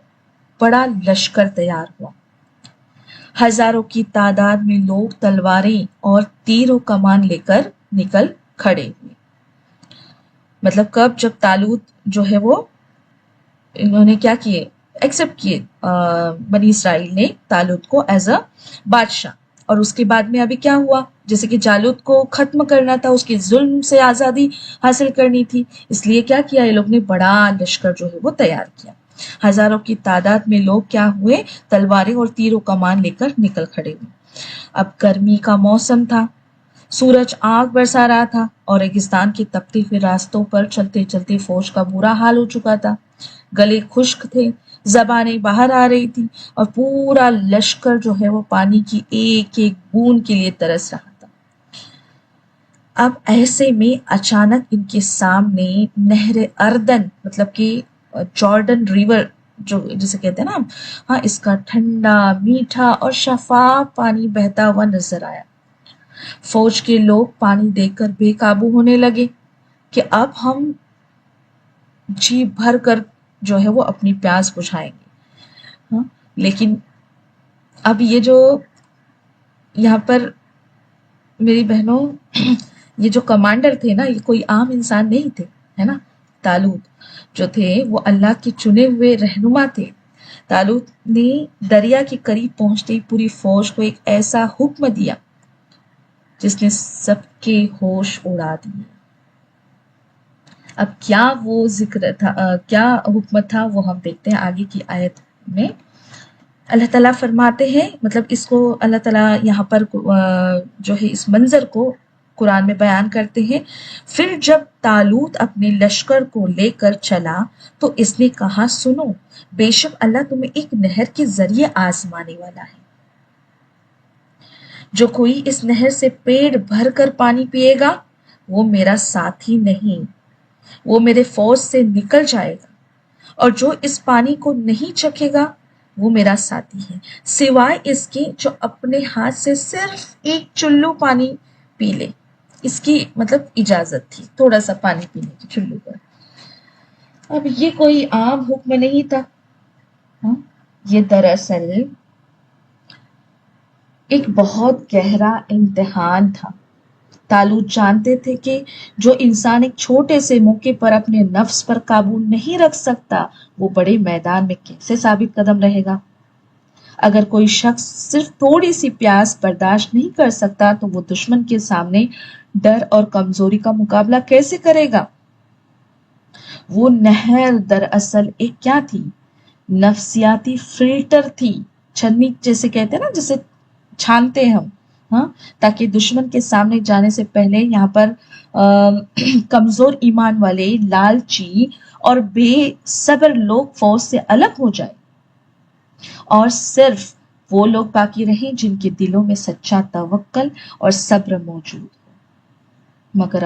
بڑا لشکر تیار ہوا۔ ہزاروں کی تعداد میں لوگ تلواریں اور تیر و کمان لے کر نکل کھڑے ہوئے۔ مطلب کب؟ جب طالوت جو ہے وہ انہوں نے کیا کیے، ایکسپٹ کیے بنی اسرائیل نے طالوت کو ایز اے بادشاہ، اور اس کے بعد میں ابھی کیا ہوا، جیسے کہ جالوت کو ختم کرنا تھا، اس کے ظلم سے آزادی حاصل کرنی تھی، اس لیے کیا کیا یہ لوگ نے، بڑا لشکر جو ہے وہ تیار کیا۔ ہزاروں کی تعداد میں لوگ کیا ہوئے، تلواریں اور تیر و کمان لے کر نکل کھڑے ہوئے۔ اب گرمی کا موسم تھا، سورج آگ برسا رہا تھا اور ریگستان کے تپتے ہوئے راستوں پر چلتے چلتے فوج کا برا حال ہو چکا تھا۔ گلے خشک تھے، زبانیں باہر آ رہی تھی اور پورا لشکر جو ہے وہ پانی کی ایک ایک بوند کے لیے ترس رہا تھا۔ اب ایسے میں اچانک ان کے سامنے نہر اردن، مطلب کہ جارڈن ریور جو جسے کہتے ہیں نا اس کا ٹھنڈا میٹھا اور شفاف پانی بہتا ہوا نظر آیا۔ فوج کے لوگ پانی دیکھ کر بے قابو ہونے لگے کہ اب ہم جی بھر کر جو ہے وہ اپنی پیاس بجھائیں گے۔ لیکن اب یہ جو یہاں پر میری بہنوں یہ جو کمانڈر تھے نا، یہ کوئی عام انسان نہیں تھے، ہے نا۔ طالوت جو تھے وہ اللہ کے چنے ہوئے رہنما تھے۔ طالوت نے دریا کے قریب پہنچتے ہی پوری فوج کو ایک ایسا حکم دیا جس نے سب کے ہوش اڑا دیے۔ اب کیا وہ ذکر تھا، کیا حکمت تھا، وہ ہم دیکھتے ہیں آگے کی آیت میں۔ اللہ تعالیٰ فرماتے ہیں، مطلب اس کو اللہ تعالیٰ یہاں پر جو ہے اس منظر کو قرآن میں بیان کرتے ہیں۔ پھر جب طالوت اپنے لشکر کو لے کر چلا تو اس نے کہا، سنو، بے شک اللہ تمہیں ایک نہر کے ذریعے آزمانے والا ہے۔ جو کوئی اس نہر سے پیٹ بھر کر پانی پیے گا وہ میرا ساتھی نہیں، وہ میرے فوج سے نکل جائے گا، اور جو اس پانی کو نہیں چکھے گا وہ میرا ساتھی ہے، سوائے اس کے جو اپنے ہاتھ سے صرف ایک چلو پانی پی لے۔ اس کی مطلب اجازت تھی تھوڑا سا پانی پینے کی چلو پر۔ اب یہ کوئی عام حکم نہیں تھا، یہ دراصل ایک بہت گہرا امتحان تھا۔ طالوت جانتے تھے کہ جو انسان ایک چھوٹے سے موقع پر اپنے نفس پر قابو نہیں رکھ سکتا وہ بڑے میدان میں کیسے ثابت قدم رہے گا۔ اگر کوئی شخص صرف تھوڑی سی پیاس برداشت نہیں کر سکتا تو وہ دشمن کے سامنے ڈر اور کمزوری کا مقابلہ کیسے کرے گا؟ وہ نہر دراصل ایک کیا تھی؟ نفسیاتی فلٹر تھی، چھنی جیسے کہتے ہیں نا، جیسے چھانتے ہیں ہم، ہاں، تاکہ دشمن کے سامنے جانے سے پہلے یہاں پر کمزور ایمان والے، لالچی اور بے صبر لوگ فوج سے الگ ہو جائے اور صرف وہ لوگ باقی رہیں جن کے دلوں میں سچا توکل اور صبر موجود ہو۔ مگر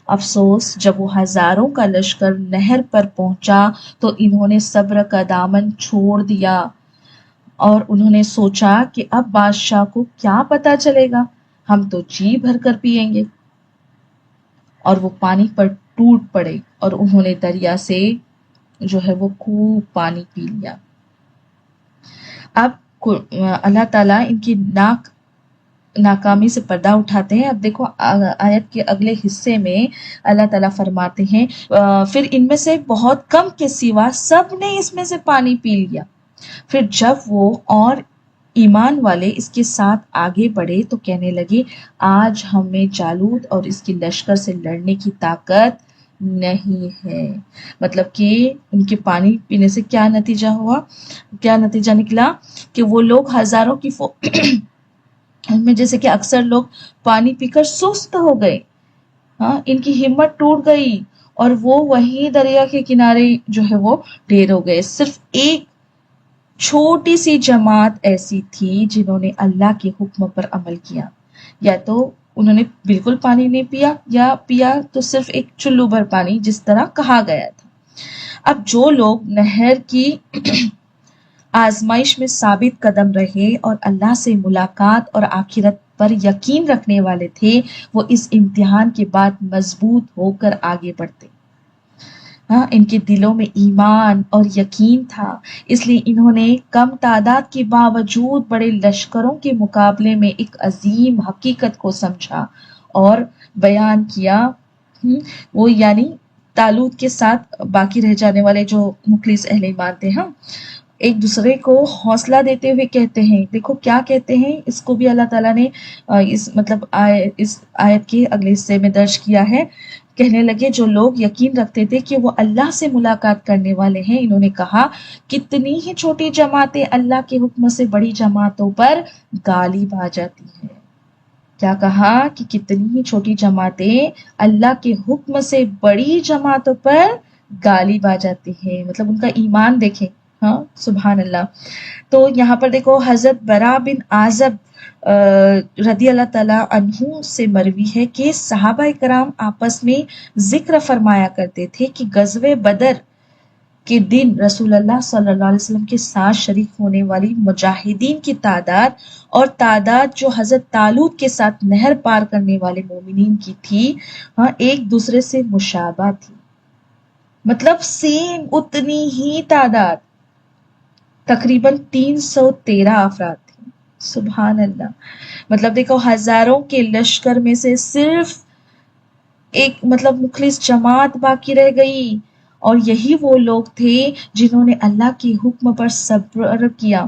افسوس جب وہ ہزاروں کا لشکر نہر پر پہنچا تو انہوں نے صبر کا دامن چھوڑ دیا اور انہوں نے سوچا کہ اب بادشاہ کو کیا پتا چلے گا، ہم تو جی بھر کر پیئیں گے، اور وہ پانی پر ٹوٹ پڑے اور انہوں نے دریا سے جو ہے وہ خوب پانی پی لیا۔ اب اللہ تعالیٰ ان کی ناکامی سے پردہ اٹھاتے ہیں۔ اب دیکھو آیت کے اگلے حصے میں اللہ تعالیٰ فرماتے ہیں پھر ان میں سے بہت کم کے سوا سب نے اس میں سے پانی پی لیا۔ پھر جب وہ اور ایمان والے اس کے ساتھ آگے بڑھے تو کہنے لگے آج ہمیں جالوت اور اس کی لشکر سے لڑنے کی طاقت نہیں ہے۔ مطلب کہ ان کے پانی پینے سے کیا نتیجہ ہوا، کیا نتیجہ نکلا کہ وہ لوگ ہزاروں کی ان میں جیسے کہ اکثر لوگ پانی پی کر سست ہو گئے، ہاں، ان کی ہمت ٹوٹ گئی اور وہ وہی دریا کے کنارے جو ہے وہ ڈھیر ہو گئے۔ صرف ایک چھوٹی سی جماعت ایسی تھی جنہوں نے اللہ کے حکم پر عمل کیا، یا تو انہوں نے بالکل پانی نہیں پیا یا پیا تو صرف ایک چلو بھر پانی جس طرح کہا گیا تھا۔ اب جو لوگ نہر کی آزمائش میں ثابت قدم رہے اور اللہ سے ملاقات اور آخرت پر یقین رکھنے والے تھے وہ اس امتحان کے بعد مضبوط ہو کر آگے بڑھتے۔ ہاں، ان کے دلوں میں ایمان اور یقین تھا، اس لیے انہوں نے کم تعداد کے باوجود بڑے لشکروں کے مقابلے میں ایک عظیم حقیقت کو سمجھا اور بیان کیا۔ وہ یعنی طالوت کے ساتھ باقی رہ جانے والے جو مخلص اہل ایمان تھے، ہاں، ایک دوسرے کو حوصلہ دیتے ہوئے کہتے ہیں، دیکھو کیا کہتے ہیں، اس کو بھی اللہ تعالیٰ نے اس آیت کے اگلے حصے میں درج کیا ہے۔ کہنے لگے جو لوگ یقین رکھتے تھے کہ وہ اللہ سے ملاقات کرنے والے ہیں، انہوں نے کہا کتنی ہی چھوٹی جماعتیں اللہ کے حکم سے بڑی جماعتوں پر غالب آ جاتی ہیں۔ کیا کہا کہ کتنی ہی چھوٹی جماعتیں اللہ کے حکم سے بڑی جماعتوں پر غالب آ جاتی ہیں، مطلب ان کا ایمان دیکھیں، ہاں، سبحان اللہ۔ تو یہاں پر دیکھو حضرت برا بن عازب رضی اللہ تعالیٰ عنہ سے مروی ہے کہ صحابہ کرام آپس میں ذکر فرمایا کرتے تھے کہ غزوہ بدر کے دن رسول اللہ صلی اللہ علیہ وسلم کے ساتھ شریک ہونے والی مجاہدین کی تعداد جو حضرت طالوت کے ساتھ نہر پار کرنے والے مومنین کی تھی، ہاں، ایک دوسرے سے مشابہ تھی، مطلب سیم اتنی ہی تعداد، تقریباً 313 افراد تھے۔ سبحان اللہ، مطلب دیکھو ہزاروں کے لشکر میں سے صرف ایک مطلب مخلص جماعت باقی رہ گئی، اور یہی وہ لوگ تھے جنہوں نے اللہ کے حکم پر صبر کیا،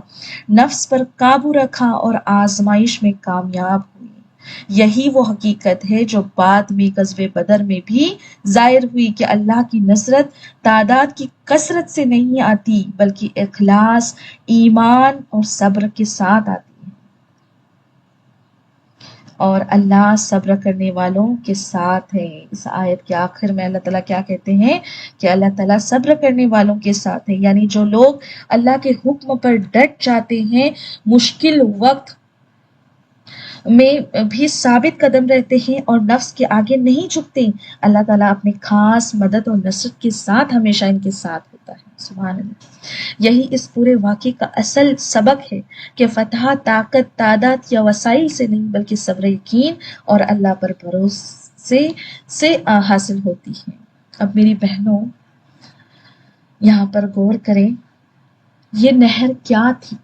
نفس پر قابو رکھا اور آزمائش میں کامیاب ہوئے۔ یہی وہ حقیقت ہے جو بعد میں غزوہ بدر میں بھی ظاہر ہوئی کہ اللہ کی نصرت تعداد کی کثرت سے نہیں آتی بلکہ اخلاص، ایمان اور صبر کے ساتھ آتی ہے، اور اللہ صبر کرنے والوں کے ساتھ ہے۔ اس آیت کے آخر میں اللہ تعالیٰ کیا کہتے ہیں کہ اللہ تعالیٰ صبر کرنے والوں کے ساتھ ہے، یعنی جو لوگ اللہ کے حکم پر ڈٹ جاتے ہیں، مشکل وقت میں بھی ثابت قدم رہتے ہیں اور نفس کے آگے نہیں جھکتے، اللہ تعالیٰ اپنے خاص مدد اور نصرت کے ساتھ ہمیشہ ان کے ساتھ ہوتا ہے۔ سبحان اللہ، یہی اس پورے واقعے کا اصل سبق ہے کہ فتح طاقت، تعداد یا وسائل سے نہیں بلکہ صبر، یقین اور اللہ پر بھروسے سے حاصل ہوتی ہے۔ اب میری بہنوں یہاں پر غور کریں، یہ نہر کیا تھی؟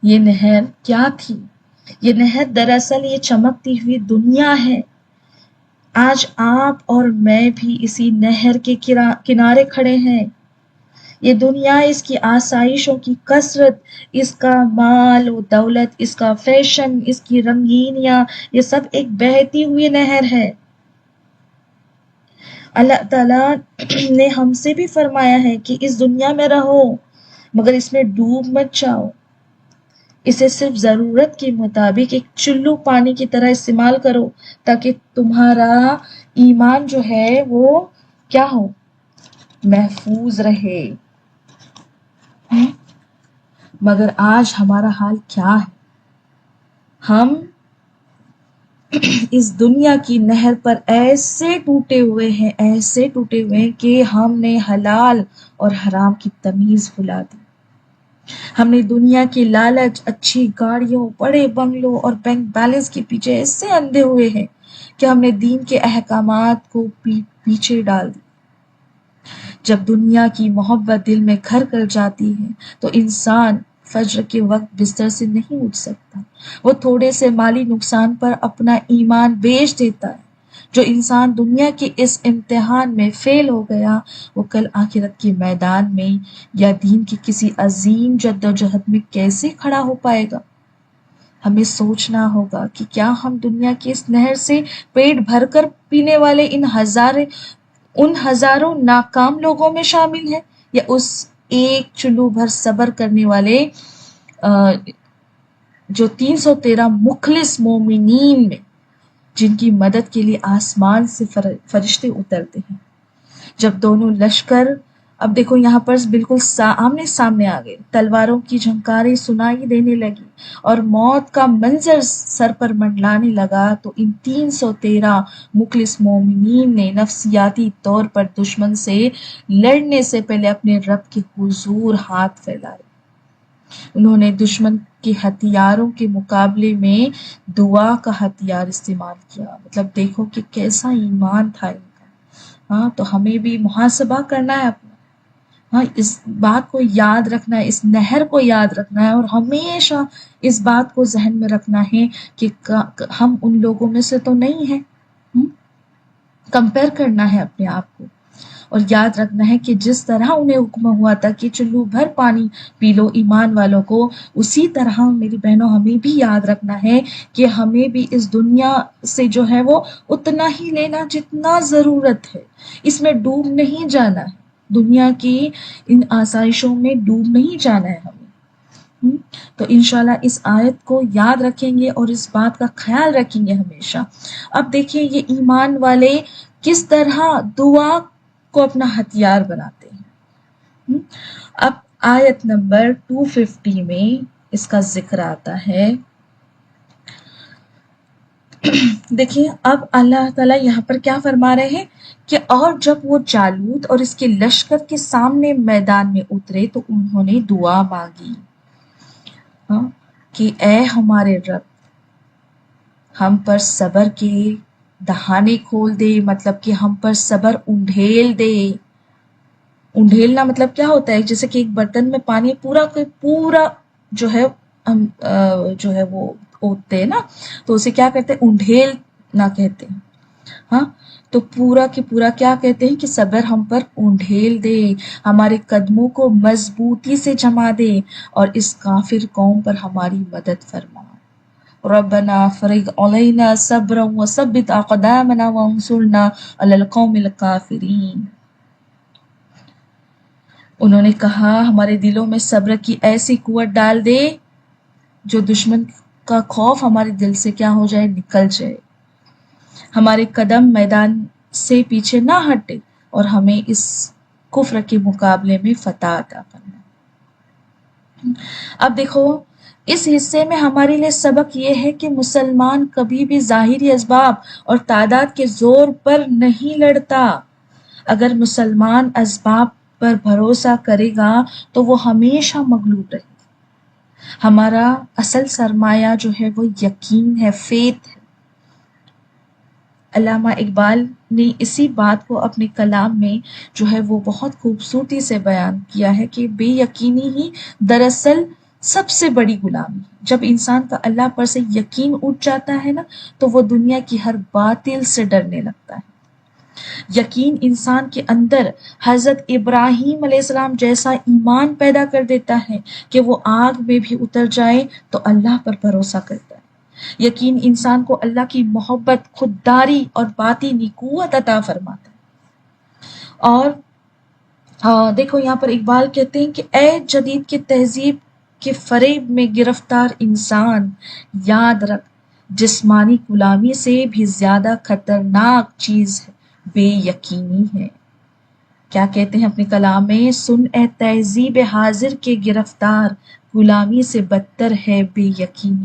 یہ نہر کیا تھی؟ یہ نہر دراصل یہ چمکتی ہوئی دنیا ہے. آج آپ اور میں بھی اسی نہر کے کنارے کھڑے ہیں. یہ دنیا، اس کی آسائشوں کی کثرت، اس کا مال و دولت، اس کا فیشن، اس کی رنگینیاں، یہ سب ایک بہتی ہوئی نہر ہے. اللہ تعالیٰ نے ہم سے بھی فرمایا ہے کہ اس دنیا میں رہو مگر اس میں ڈوب مت جاؤ. اسے صرف ضرورت کے مطابق ایک چلو پانی کی طرح استعمال کرو تاکہ تمہارا ایمان جو ہے وہ کیا ہو؟ محفوظ رہے. مگر آج ہمارا حال کیا ہے؟ ہم اس دنیا کی نہر پر ایسے ٹوٹے ہوئے ہیں کہ ہم نے حلال اور حرام کی تمیز بھلا دی. ہم نے دنیا کی لالچ، اچھی گاڑیوں، بڑے بنگلوں اور بینک بیلنس کے پیچھے ایسے اندھے ہوئے ہیں کہ ہم نے دین کے احکامات کو پیچھے ڈال دی. جب دنیا کی محبت دل میں گھر کر جاتی ہے تو انسان فجر کے وقت بستر سے نہیں اٹھ سکتا. وہ تھوڑے سے مالی نقصان پر اپنا ایمان بیچ دیتا ہے. جو انسان دنیا کے اس امتحان میں فیل ہو گیا وہ کل آخرت کے میدان میں یا دین کی کسی عظیم جدوجہد میں کیسے کھڑا ہو پائے گا؟ ہمیں سوچنا ہوگا کہ کیا ہم دنیا کی اس نہر سے پیٹ بھر کر پینے والے ان ہزاروں ناکام لوگوں میں شامل ہیں یا اس ایک چلو بھر صبر کرنے والے جو 313 مخلص مومنین میں جن کی مدد کے لیے آسمان سے فرشتے اترتے ہیں. جب دونوں لشکر، اب دیکھو یہاں پر بالکل آمنے سامنے آ گئے، تلواروں کی جھنکاریں سنائی دینے لگی اور موت کا منظر سر پر منڈلانے لگا تو ان 313 مخلص مومنین نے نفسیاتی طور پر دشمن سے لڑنے سے پہلے اپنے رب کے حضور ہاتھ پھیلائے. انہوں نے دشمن کے ہتھیاروں کے مقابلے میں دعا کا ہتھیار استعمال کیا. مطلب دیکھو کہ کیسا ایمان تھا ان کا. ہاں، تو ہمیں بھی محاسبہ کرنا ہے اپنا. ہاں، اس بات کو یاد رکھنا ہے، اس نہر کو یاد رکھنا ہے اور ہمیشہ اس بات کو ذہن میں رکھنا ہے کہ ہم ان لوگوں میں سے تو نہیں ہیں. کمپیئر کرنا ہے اپنے آپ کو اور یاد رکھنا ہے کہ جس طرح انہیں حکم ہوا تھا کہ چلو بھر پانی پی لو ایمان والوں کو، اسی طرح میری بہنوں ہمیں بھی یاد رکھنا ہے کہ ہمیں بھی اس دنیا سے جو ہے وہ اتنا ہی لینا جتنا ضرورت ہے. اس میں ڈوب نہیں جانا ہے، دنیا کی ان آسائشوں میں ڈوب نہیں جانا ہے ہمیں. تو انشاءاللہ اس آیت کو یاد رکھیں گے اور اس بات کا خیال رکھیں گے ہمیشہ. اب دیکھیں یہ ایمان والے کس طرح دعا کو اپنا ہتھیار بناتے ہیں. اب آیت نمبر 250 میں اس کا ذکر آتا ہے. دیکھیں اب اللہ تعالیٰ یہاں پر کیا فرما رہے ہیں کہ اور جب وہ جالوت اور اس کے لشکر کے سامنے میدان میں اترے تو انہوں نے دعا مانگی کہ اے ہمارے رب، ہم پر صبر کے دہانے کھول دے. مطلب کہ ہم پر صبر انڈھیل دے. انڈھیلنا مطلب کیا ہوتا ہے؟ جیسے کہ ایک برتن میں پانی پورا جو ہے وہ اوتتے ہیں نا، تو اسے کیا کہتے ہیں؟ انڈھیلنا کہتے ہیں. ہاں، تو پورا کے پورا کیا کہتے ہیں کہ صبر ہم پر انڈھیل دے، ہمارے قدموں کو مضبوطی سے جما دے اور اس کافر قوم پر ہماری مدد فرما. ربنا فرغ علینا صبرا وثبت اقدامنا وانصرنا علی القوم الکافرین. انہوں نے کہا ہمارے دلوں میں صبر کی ایسی قوت ڈال دے جو دشمن کا خوف ہمارے دل سے کیا ہو جائے؟ نکل جائے. ہمارے قدم میدان سے پیچھے نہ ہٹے اور ہمیں اس کفر کے مقابلے میں فتح عطا کرنا. اب دیکھو اس حصے میں ہمارے لیے سبق یہ ہے کہ مسلمان کبھی بھی ظاہری اسباب اور تعداد کے زور پر نہیں لڑتا. اگر مسلمان اسباب پر بھروسہ کرے گا تو وہ ہمیشہ مغلوب رہے گا. ہمارا اصل سرمایہ جو ہے وہ یقین ہے، فیتھ ہے. علامہ اقبال نے اسی بات کو اپنے کلام میں جو ہے وہ بہت خوبصورتی سے بیان کیا ہے کہ بے یقینی ہی دراصل سب سے بڑی غلامی. جب انسان کا اللہ پر سے یقین اٹھ جاتا ہے نا تو وہ دنیا کی ہر باطل سے ڈرنے لگتا ہے. یقین انسان کے اندر حضرت ابراہیم علیہ السلام جیسا ایمان پیدا کر دیتا ہے کہ وہ آگ میں بھی اتر جائے تو اللہ پر بھروسہ کرتا ہے. یقین انسان کو اللہ کی محبت، خودداری اور باطنی قوت عطا فرماتا ہے. اور دیکھو یہاں پر اقبال کہتے ہیں کہ اے جدید کے تہذیب کے فریب میں گرفتار انسان، یاد رکھ جسمانی غلامی سے بھی زیادہ خطرناک چیز بے یقینی ہے. کیا کہتے ہیں اپنے کلام میں؟ سن اے تہذیب حاضر کے گرفتار، غلامی سے بدتر ہے بے یقینی.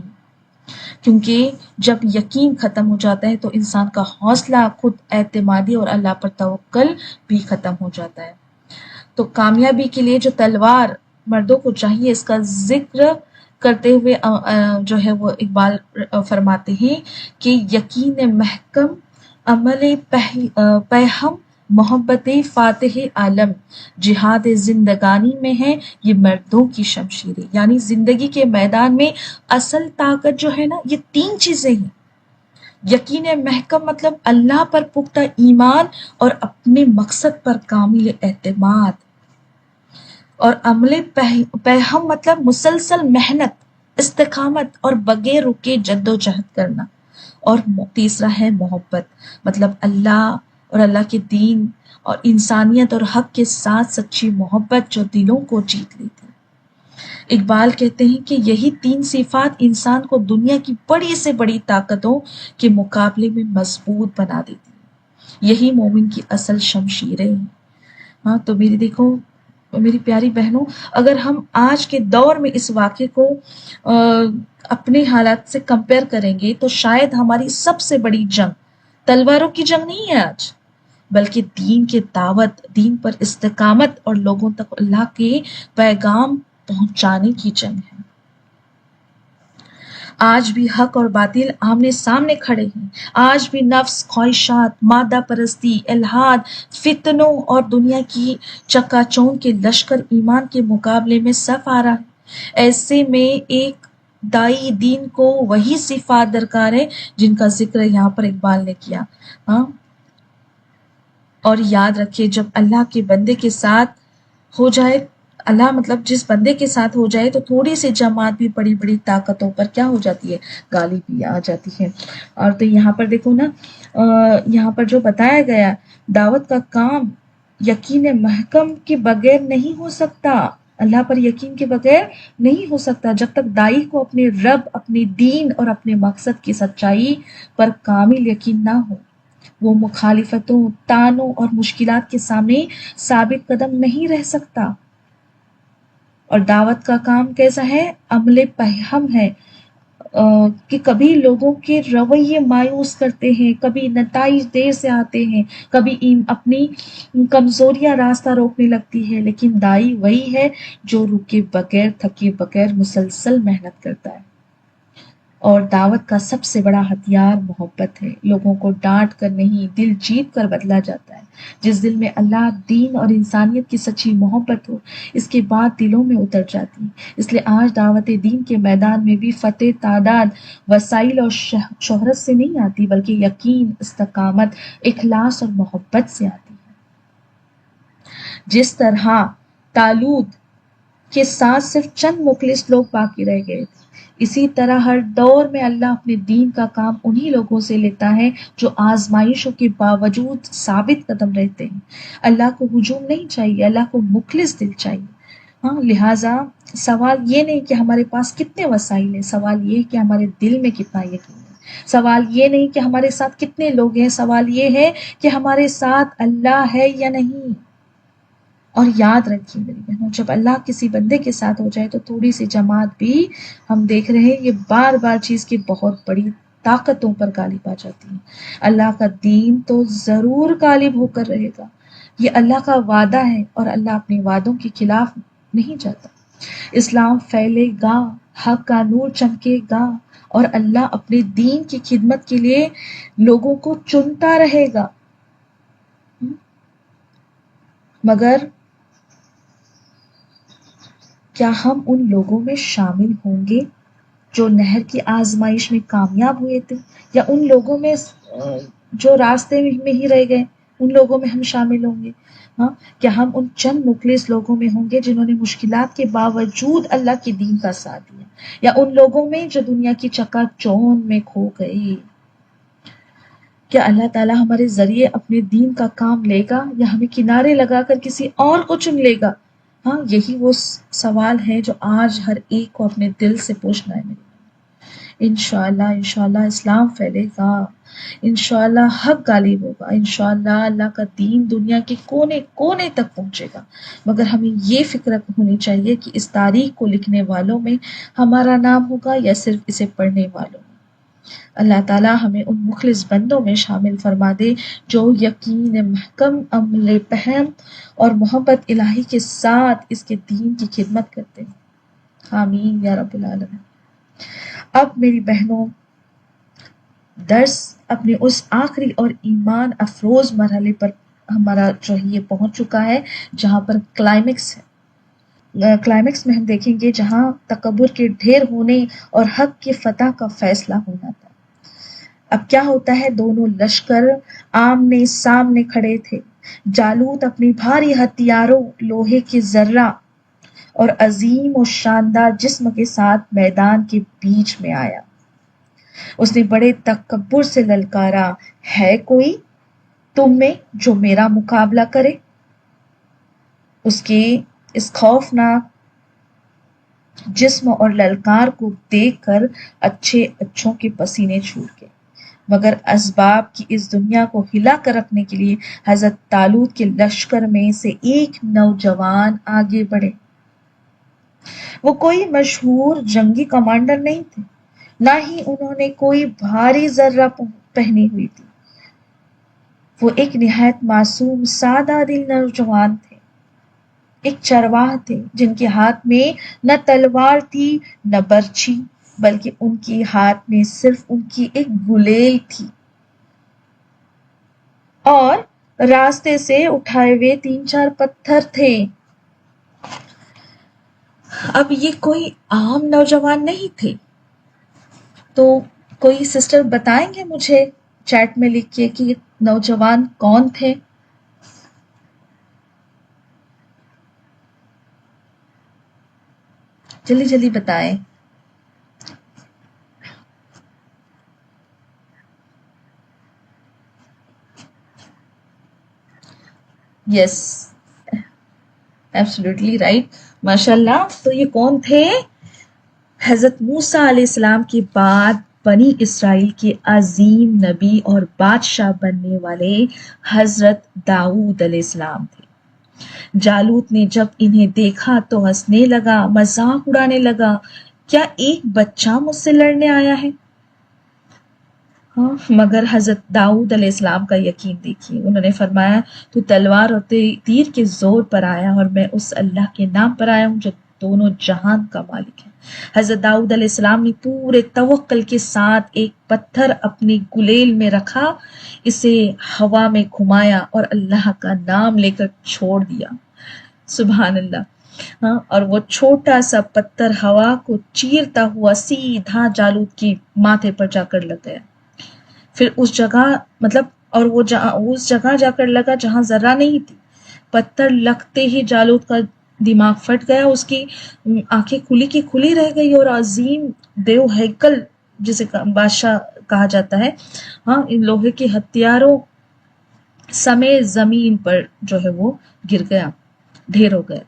کیونکہ جب یقین ختم ہو جاتا ہے تو انسان کا حوصلہ، خود اعتمادی اور اللہ پر توکل بھی ختم ہو جاتا ہے. تو کامیابی کے لیے جو تلوار مردوں کو چاہیے، اس کا ذکر کرتے ہوئے جو ہے وہ اقبال فرماتے ہیں کہ یقین محکم، عمل پہم، محبت فاتح عالم، جہاد زندگانی میں ہے یہ مردوں کی شمشیریں. یعنی زندگی کے میدان میں اصل طاقت جو ہے نا یہ 3 چیزیں ہیں. یقین محکم مطلب اللہ پر پختہ ایمان اور اپنے مقصد پر کامل اعتماد. اور عمل پہم مطلب مسلسل محنت، استقامت اور بغیر رکے جد و جہد کرنا. اور تیسرا ہے محبت، مطلب اللہ اور اللہ کے دین اور انسانیت اور حق کے ساتھ سچی محبت جو دلوں کو جیت لیتی. اقبال کہتے ہیں کہ یہی 3 صفات انسان کو دنیا کی بڑی سے بڑی طاقتوں کے مقابلے میں مضبوط بنا دیتی ہے. یہی مومن کی اصل شمشیریں ہیں. ہاں تو میری پیاری بہنوں، اگر ہم آج کے دور میں اس واقعے کو اپنے حالات سے کمپیئر کریں گے تو شاید ہماری سب سے بڑی جنگ تلواروں کی جنگ نہیں ہے آج، بلکہ دین کے دعوت، دین پر استقامت اور لوگوں تک اللہ کے پیغام پہنچانے کی جنگ ہے. آج بھی حق اور باطل آمنے سامنے کھڑے ہیں. آج بھی نفس، خواہشات، مادہ پرستی، الحاد، فتنوں اور دنیا کی چکا چوند کے لشکر ایمان کے مقابلے میں صف آ رہا ہے. ایسے میں ایک دائی دین کو وہی صفات درکار ہے جن کا ذکر یہاں پر اقبال نے کیا. اور یاد رکھیے جب اللہ کے بندے کے ساتھ ہو جائے، اللہ مطلب جس بندے کے ساتھ ہو جائے تو تھوڑی سی جماعت بھی بڑی بڑی طاقتوں پر کیا ہو جاتی ہے، غالب بھی آ جاتی ہے. اور تو یہاں پر دیکھو نا، یہاں پر جو بتایا گیا دعوت کا کام یقین محکم کے بغیر نہیں ہو سکتا. اللہ پر یقین کے بغیر نہیں ہو سکتا جب تک دائی کو اپنے رب، اپنے دین اور اپنے مقصد کی سچائی پر کامل یقین نہ ہو. وہ مخالفتوں، تانوں اور مشکلات کے سامنے ثابت قدم نہیں رہ سکتا. اور دعوت کا کام کیسا ہے؟ عمل پہم ہے کہ کبھی لوگوں کے رویے مایوس کرتے ہیں، کبھی نتائج دیر سے آتے ہیں، کبھی اپنی کمزوریاں راستہ روکنے لگتی ہے، لیکن دائی وہی ہے جو رکے بغیر، تھکے بغیر مسلسل محنت کرتا ہے. اور دعوت کا سب سے بڑا ہتھیار محبت ہے. لوگوں کو ڈانٹ کر نہیں، دل جیت کر بدلا جاتا ہے. جس دل میں اللہ، دین اور انسانیت کی سچی محبت ہو، اس کے بعد دلوں میں اتر جاتی ہے. اس لیے آج دعوت دین کے میدان میں بھی فتح تعداد، وسائل اور شہرت سے نہیں آتی، بلکہ یقین، استقامت، اخلاص اور محبت سے آتی ہے. جس طرح طالوت کے ساتھ صرف چند مخلص لوگ باقی رہ گئے تھے، اسی طرح ہر دور میں اللہ اپنے دین کا کام انہی لوگوں سے لیتا ہے جو آزمائشوں کے باوجود ثابت قدم رہتے ہیں. اللہ کو ہجوم نہیں چاہیے، اللہ کو مخلص دل چاہیے. لہٰذا سوال یہ نہیں کہ ہمارے پاس کتنے وسائل ہیں، سوال یہ کہ ہمارے دل میں کتنا یقین ہے. سوال یہ نہیں کہ ہمارے ساتھ کتنے لوگ ہیں، سوال یہ ہے کہ ہمارے ساتھ اللہ ہے یا نہیں. اور یاد رکھیے میری بہنوں، جب اللہ کسی بندے کے ساتھ ہو جائے تو تھوڑی سی جماعت بھی، ہم دیکھ رہے ہیں یہ بار بار چیز کی بہت بڑی طاقتوں پر غالب آ جاتی ہے. اللہ کا دین تو ضرور غالب ہو کر رہے گا، یہ اللہ کا وعدہ ہے اور اللہ اپنے وعدوں کے خلاف نہیں جاتا. اسلام پھیلے گا، حق کا نور چمکے گا اور اللہ اپنے دین کی خدمت کے لیے لوگوں کو چنتا رہے گا. مگر کیا ہم ان لوگوں میں شامل ہوں گے جو نہر کی آزمائش میں کامیاب ہوئے تھے، یا ان لوگوں میں جو راستے میں ہی رہ گئے، ان لوگوں میں ہم شامل ہوں گے؟ ہاں، کیا ہم ان چند مخلص لوگوں میں ہوں گے جنہوں نے مشکلات کے باوجود اللہ کے دین کا ساتھ دیا، یا ان لوگوں میں جو دنیا کی چکا چوند میں کھو گئے؟ کیا اللہ تعالیٰ ہمارے ذریعے اپنے دین کا کام لے گا، یا ہمیں کنارے لگا کر کسی اور کو چن لے گا؟ ہاں، یہی وہ سوال ہے جو آج ہر ایک کو اپنے دل سے پوچھنا ہے میرے۔ انشاءاللہ اسلام پھیلے گا، انشاءاللہ حق غالب ہوگا، انشاءاللہ اللہ کا دین دنیا کے کونے کونے تک پہنچے گا۔ مگر ہمیں یہ فکر ہونی چاہیے کہ اس تاریخ کو لکھنے والوں میں ہمارا نام ہوگا یا صرف اسے پڑھنے والوں میں۔ اللہ تعالیٰ ہمیں ان مخلص بندوں میں شامل فرما دے جو یقین محکم، عمل پہم اور محبت الہی کے ساتھ اس کے دین کی خدمت کرتے ہیں۔ آمین یا رب العالمین۔ اب میری بہنوں، درس اپنے اس آخری اور ایمان افروز مرحلے پر ہمارا جو ہے یہ پہنچ چکا ہے جہاں پر کلائمیکس ہے۔ کلائمیکس میں ہم دیکھیں گے جہاں تکبر کے ڈھیر ہونے اور حق کی فتح کا فیصلہ ہونا تھا۔ اب کیا ہوتا ہے، دونوں لشکر آمنے سامنے کھڑے تھے۔ جالوت اپنی بھاری ہتھیاروں، لوہے کے ذرہ اور عظیم و شاندار جسم کے ساتھ میدان کے بیچ میں آیا۔ اس نے بڑے تکبر سے للکارا، ہے کوئی تم میں جو میرا مقابلہ کرے؟ اس کے اس خوفناک جسم اور للکار کو دیکھ کر اچھوں کے پسینے چھوٹ گئے، مگر اسباب کی اس دنیا کو ہلا کر رکھنے کے لیے حضرت طالوت کے لشکر میں سے ایک نوجوان آگے بڑھے۔ وہ کوئی مشہور جنگی کمانڈر نہیں تھے، نہ ہی انہوں نے کوئی بھاری ذرہ پہنی ہوئی تھی۔ وہ ایک نہایت معصوم سادہ دل نوجوان تھے، ایک چرواہ تھے جن کے ہاتھ میں نہ تلوار تھی نہ برچھی، بلکہ ان کے ہاتھ میں صرف ان کی ایک گلیل تھی اور راستے سے اٹھائے ہوئے 3-4 پتھر تھے۔ اب یہ کوئی عام نوجوان نہیں تھے، تو کوئی سسٹر بتائیں گے مجھے چیٹ میں لکھ کے کہ یہ نوجوان کون تھے؟ جلدی جلدی بتائیں۔ یس، ایبسلیوٹلی رائٹ، ماشاء اللہ۔ تو یہ کون تھے؟ حضرت موسیٰ علیہ السلام کے بعد بنی اسرائیل کے عظیم نبی اور بادشاہ بننے والے حضرت داؤد علیہ السلام تھے۔ جالوت نے جب انہیں دیکھا تو ہنسنے لگا، مذاق اڑانے لگا، کیا ایک بچہ مجھ سے لڑنے آیا ہے؟ ہاں، مگر حضرت داؤد علیہ السلام کا یقین دیکھیے، انہوں نے فرمایا تو تلوار اور تیر کے زور پر آیا اور میں اس اللہ کے نام پر آیا ہوں جو دونوں جہان کا مالک ہے۔ حضرت داؤد علیہ السلام نے پورے توکل کے ساتھ ایک پتھر اپنے گلیل میں رکھا، اسے ہوا میں گھمایا اور اللہ کا نام لے کر چھوڑ دیا۔ سبحان اللہ۔ ہاں، اور وہ چھوٹا سا پتھر ہوا کو چیرتا ہوا سیدھا جالوت کے ماتھے پر جا کر لگ گیا۔ پھر اس جگہ اور وہ اس جگہ جا کر لگا جہاں ذرہ نہیں تھی۔ پتھر لگتے ہی جالوت کا دماغ پھٹ گیا، اس کی آنکھیں کھلی کی کھلی رہ گئی اور عظیم دیو ہیکل جسے بادشاہ کہا جاتا ہے، ہاں، ان لوہے کے ہتھیاروں سمیت زمین پر جو ہے وہ گر گیا، ڈھیر ہو گیا۔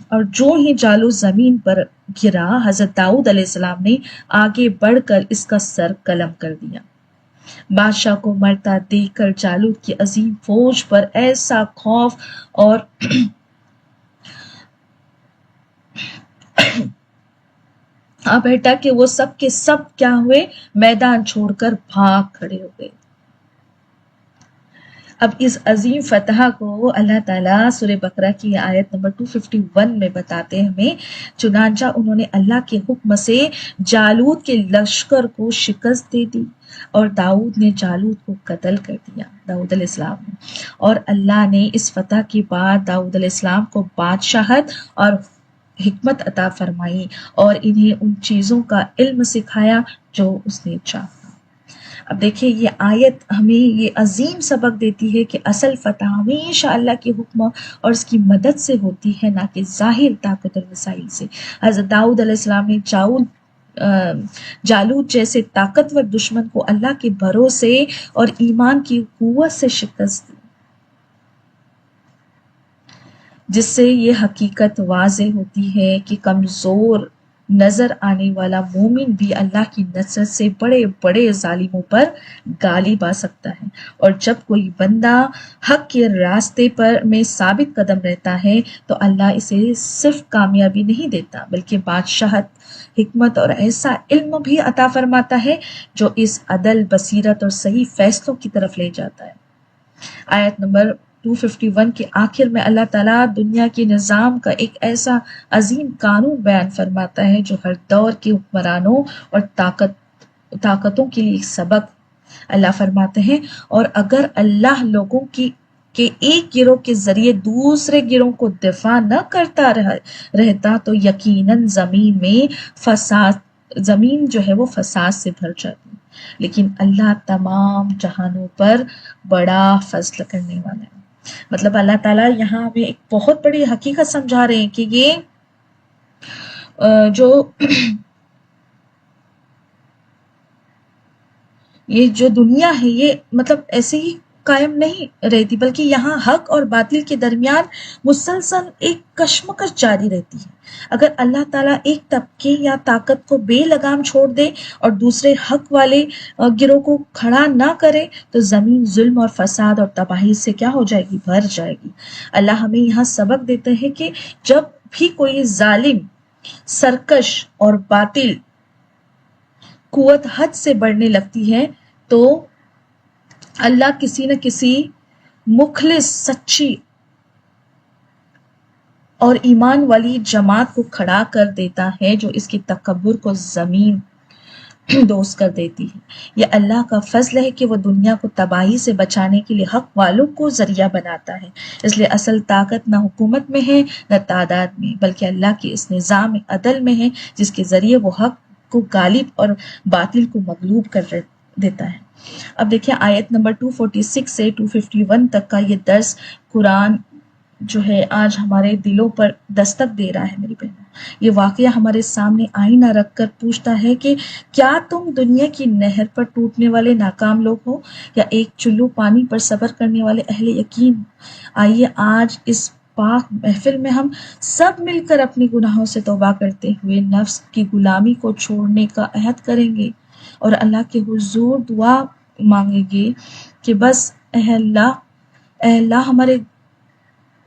اور جو ہی جالوت زمین پر گرا، حضرت داؤد علیہ السلام نے آگے بڑھ کر اس کا سر قلم کر دیا۔ بادشاہ کو مرتا دیکھ کر جالوت کی عظیم فوج پر ایسا خوف اور بیٹا کہ وہ سب کے سب کیا ہوئے، میدان چھوڑ کر بھاگ کھڑے ہو گئے۔ اب اس عظیم فتح کو اللہ تعالیٰ سورہ بقرہ کی آیت نمبر 251 میں بتاتے ہیں ہمیں، چنانچہ انہوں نے اللہ کے حکم سے جالوت کے لشکر کو شکست دے دی اور داؤد نے جالوت کو قتل کر دیا، داؤد علیہ السلام نے۔ اور اللہ نے اس فتح کے بعد داؤد علیہ السلام کو بادشاہت اور حکمت عطا فرمائی اور انہیں ان چیزوں کا علم سکھایا جو اس نے چاہا۔ اب دیکھیں یہ آیت ہمیں یہ عظیم سبق دیتی ہے کہ اصل فتح ہمیشہ اللہ کے حکم اور اس کی مدد سے ہوتی ہے، نہ کہ ظاہر طاقت اور وسائل سے۔ حضرت داؤد علیہ السلام نے جالوت جیسے طاقتور دشمن کو اللہ کے بھروسے اور ایمان کی قوت سے شکست دی، جس سے یہ حقیقت واضح ہوتی ہے کہ کمزور نظر آنے والا مومن بھی اللہ کی نصرت سے بڑے بڑے ظالموں پر غالب آ سکتا ہے۔ اور جب کوئی بندہ حق کے راستے پر میں ثابت قدم رہتا ہے تو اللہ اسے صرف کامیابی نہیں دیتا بلکہ بادشاہت، حکمت اور ایسا علم بھی عطا فرماتا ہے جو اس عدل، بصیرت اور صحیح فیصلوں کی طرف لے جاتا ہے۔ آیت نمبر 251 کے آخر میں اللہ تعالیٰ دنیا کے نظام کا ایک ایسا عظیم قانون بیان فرماتا ہے جو ہر دور کے حکمرانوں اور طاقتوں کے لیے ایک سبق۔ اللہ فرماتے ہیں اور اگر اللہ لوگوں کے ایک گروہ کے ذریعے دوسرے گروہ کو دفاع نہ کرتا رہتا تو یقیناً زمین جو ہے وہ فساد سے بھر جاتی، لیکن اللہ تمام جہانوں پر بڑا فضل کرنے والا ہے۔ مطلب اللہ تعالیٰ یہاں ہمیں ایک بہت بڑی حقیقت سمجھا رہے ہیں کہ یہ جو دنیا ہے یہ مطلب ایسے ہی قائم نہیں رہتی، بلکہ یہاں حق اور باطل کے درمیان مسلسل ایک کشمکش جاری رہتی ہے۔ اگر اللہ تعالیٰ ایک طبقے یا طاقت کو بے لگام چھوڑ دے اور دوسرے حق والے گروہ کو کھڑا نہ کرے تو زمین ظلم اور فساد اور تباہی سے کیا ہو جائے گی؟ بھر جائے گی۔ اللہ ہمیں یہاں سبق دیتے ہیں کہ جب بھی کوئی ظالم، سرکش اور باطل قوت حد سے بڑھنے لگتی ہے تو اللہ کسی نہ کسی مخلص، سچی اور ایمان والی جماعت کو کھڑا کر دیتا ہے جو اس کی تکبر کو زمین دوز کر دیتی ہے۔ یہ اللہ کا فضل ہے کہ وہ دنیا کو تباہی سے بچانے کے لیے حق والوں کو ذریعہ بناتا ہے۔ اس لیے اصل طاقت نہ حکومت میں ہے نہ تعداد میں، بلکہ اللہ کے اس نظام عدل میں ہے جس کے ذریعے وہ حق کو غالب اور باطل کو مغلوب کر دیتا ہے۔ اب دیکھیں آیت نمبر 246 سے 251 تک کا یہ درس قرآن جو ہے آج ہمارے دلوں پر دستک دے رہا ہے میری بہنوں۔ یہ واقعہ ہمارے سامنے آئینہ رکھ کر پوچھتا ہے کہ کیا تم دنیا کی نہر پر ٹوٹنے والے ناکام لوگ ہو یا ایک چلو پانی پر صبر کرنے والے اہل یقین ہو؟ آئیے آج اس پاک محفل میں ہم سب مل کر اپنی گناہوں سے توبہ کرتے ہوئے نفس کی غلامی کو چھوڑنے کا عہد کریں گے اور اللہ کے حضور دعا مانگیں گے کہ بس اے اللہ ہمارے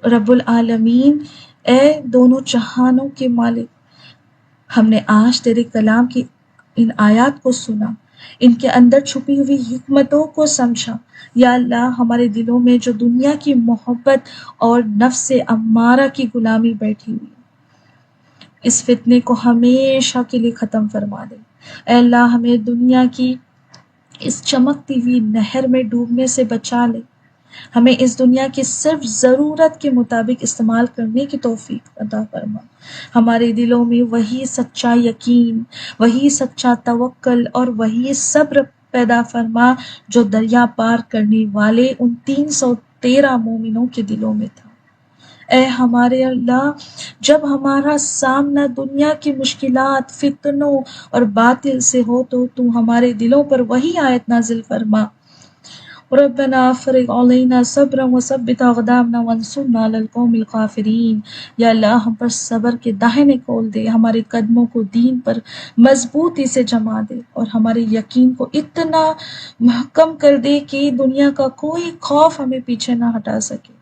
رب العالمین، اے دونوں جہانوں کے مالک، ہم نے آج تیرے کلام کی ان آیات کو سنا، ان کے اندر چھپی ہوئی حکمتوں کو سمجھا۔ یا اللہ ہمارے دلوں میں جو دنیا کی محبت اور نفس امارہ کی غلامی بیٹھی ہوئی، اس فتنے کو ہمیشہ کے لیے ختم فرما دے۔ اے اللہ ہمیں دنیا کی اس چمکتی ہوئی نہر میں ڈوبنے سے بچا لے، ہمیں اس دنیا کی صرف ضرورت کے مطابق استعمال کرنے کی توفیق عطا فرما۔ ہمارے دلوں میں وہی سچا یقین، وہی سچا توکل اور وہی صبر پیدا فرما جو دریا پار کرنے والے ان 313 مومنوں کے دلوں میں تھا۔ اے ہمارے اللہ، جب ہمارا سامنا دنیا کی مشکلات، فتنوں اور باطل سے ہو تو ہمارے دلوں پر وہی آیت نازل فرما، ربنا افرغ علینا صبرا وثبت اقدامنا وانصرنا علی القوم الکافرین۔ یا اللہ ہم پر صبر کے داہنے کھول دے، ہمارے قدموں کو دین پر مضبوطی سے جما دے اور ہمارے یقین کو اتنا محکم کر دے کہ دنیا کا کوئی خوف ہمیں پیچھے نہ ہٹا سکے۔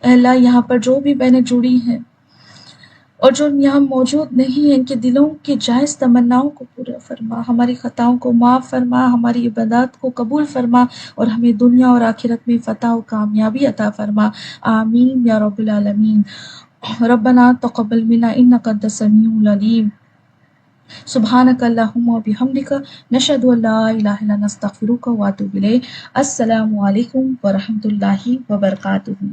اے اللہ یہاں پر جو بھی بہنیں جڑی ہیں اور جو یہاں موجود نہیں ہیں، ان کے دلوں کی جائز تمناؤں کو پورا فرما، ہماری خطاؤں کو معاف فرما، ہماری عبادات کو قبول فرما اور ہمیں دنیا اور آخرت میں فتح و کامیابی عطا فرما۔ آمین یا رب العالمین۔ ربنا تقبل منا انک انت السمیع العلیم، سبحانک اللہم و بحمدک، نشہد ان لا الہ الا انت، نستغفرک و اتوب الیک۔ السلام علیکم ورحمۃ اللہ وبرکاتہ۔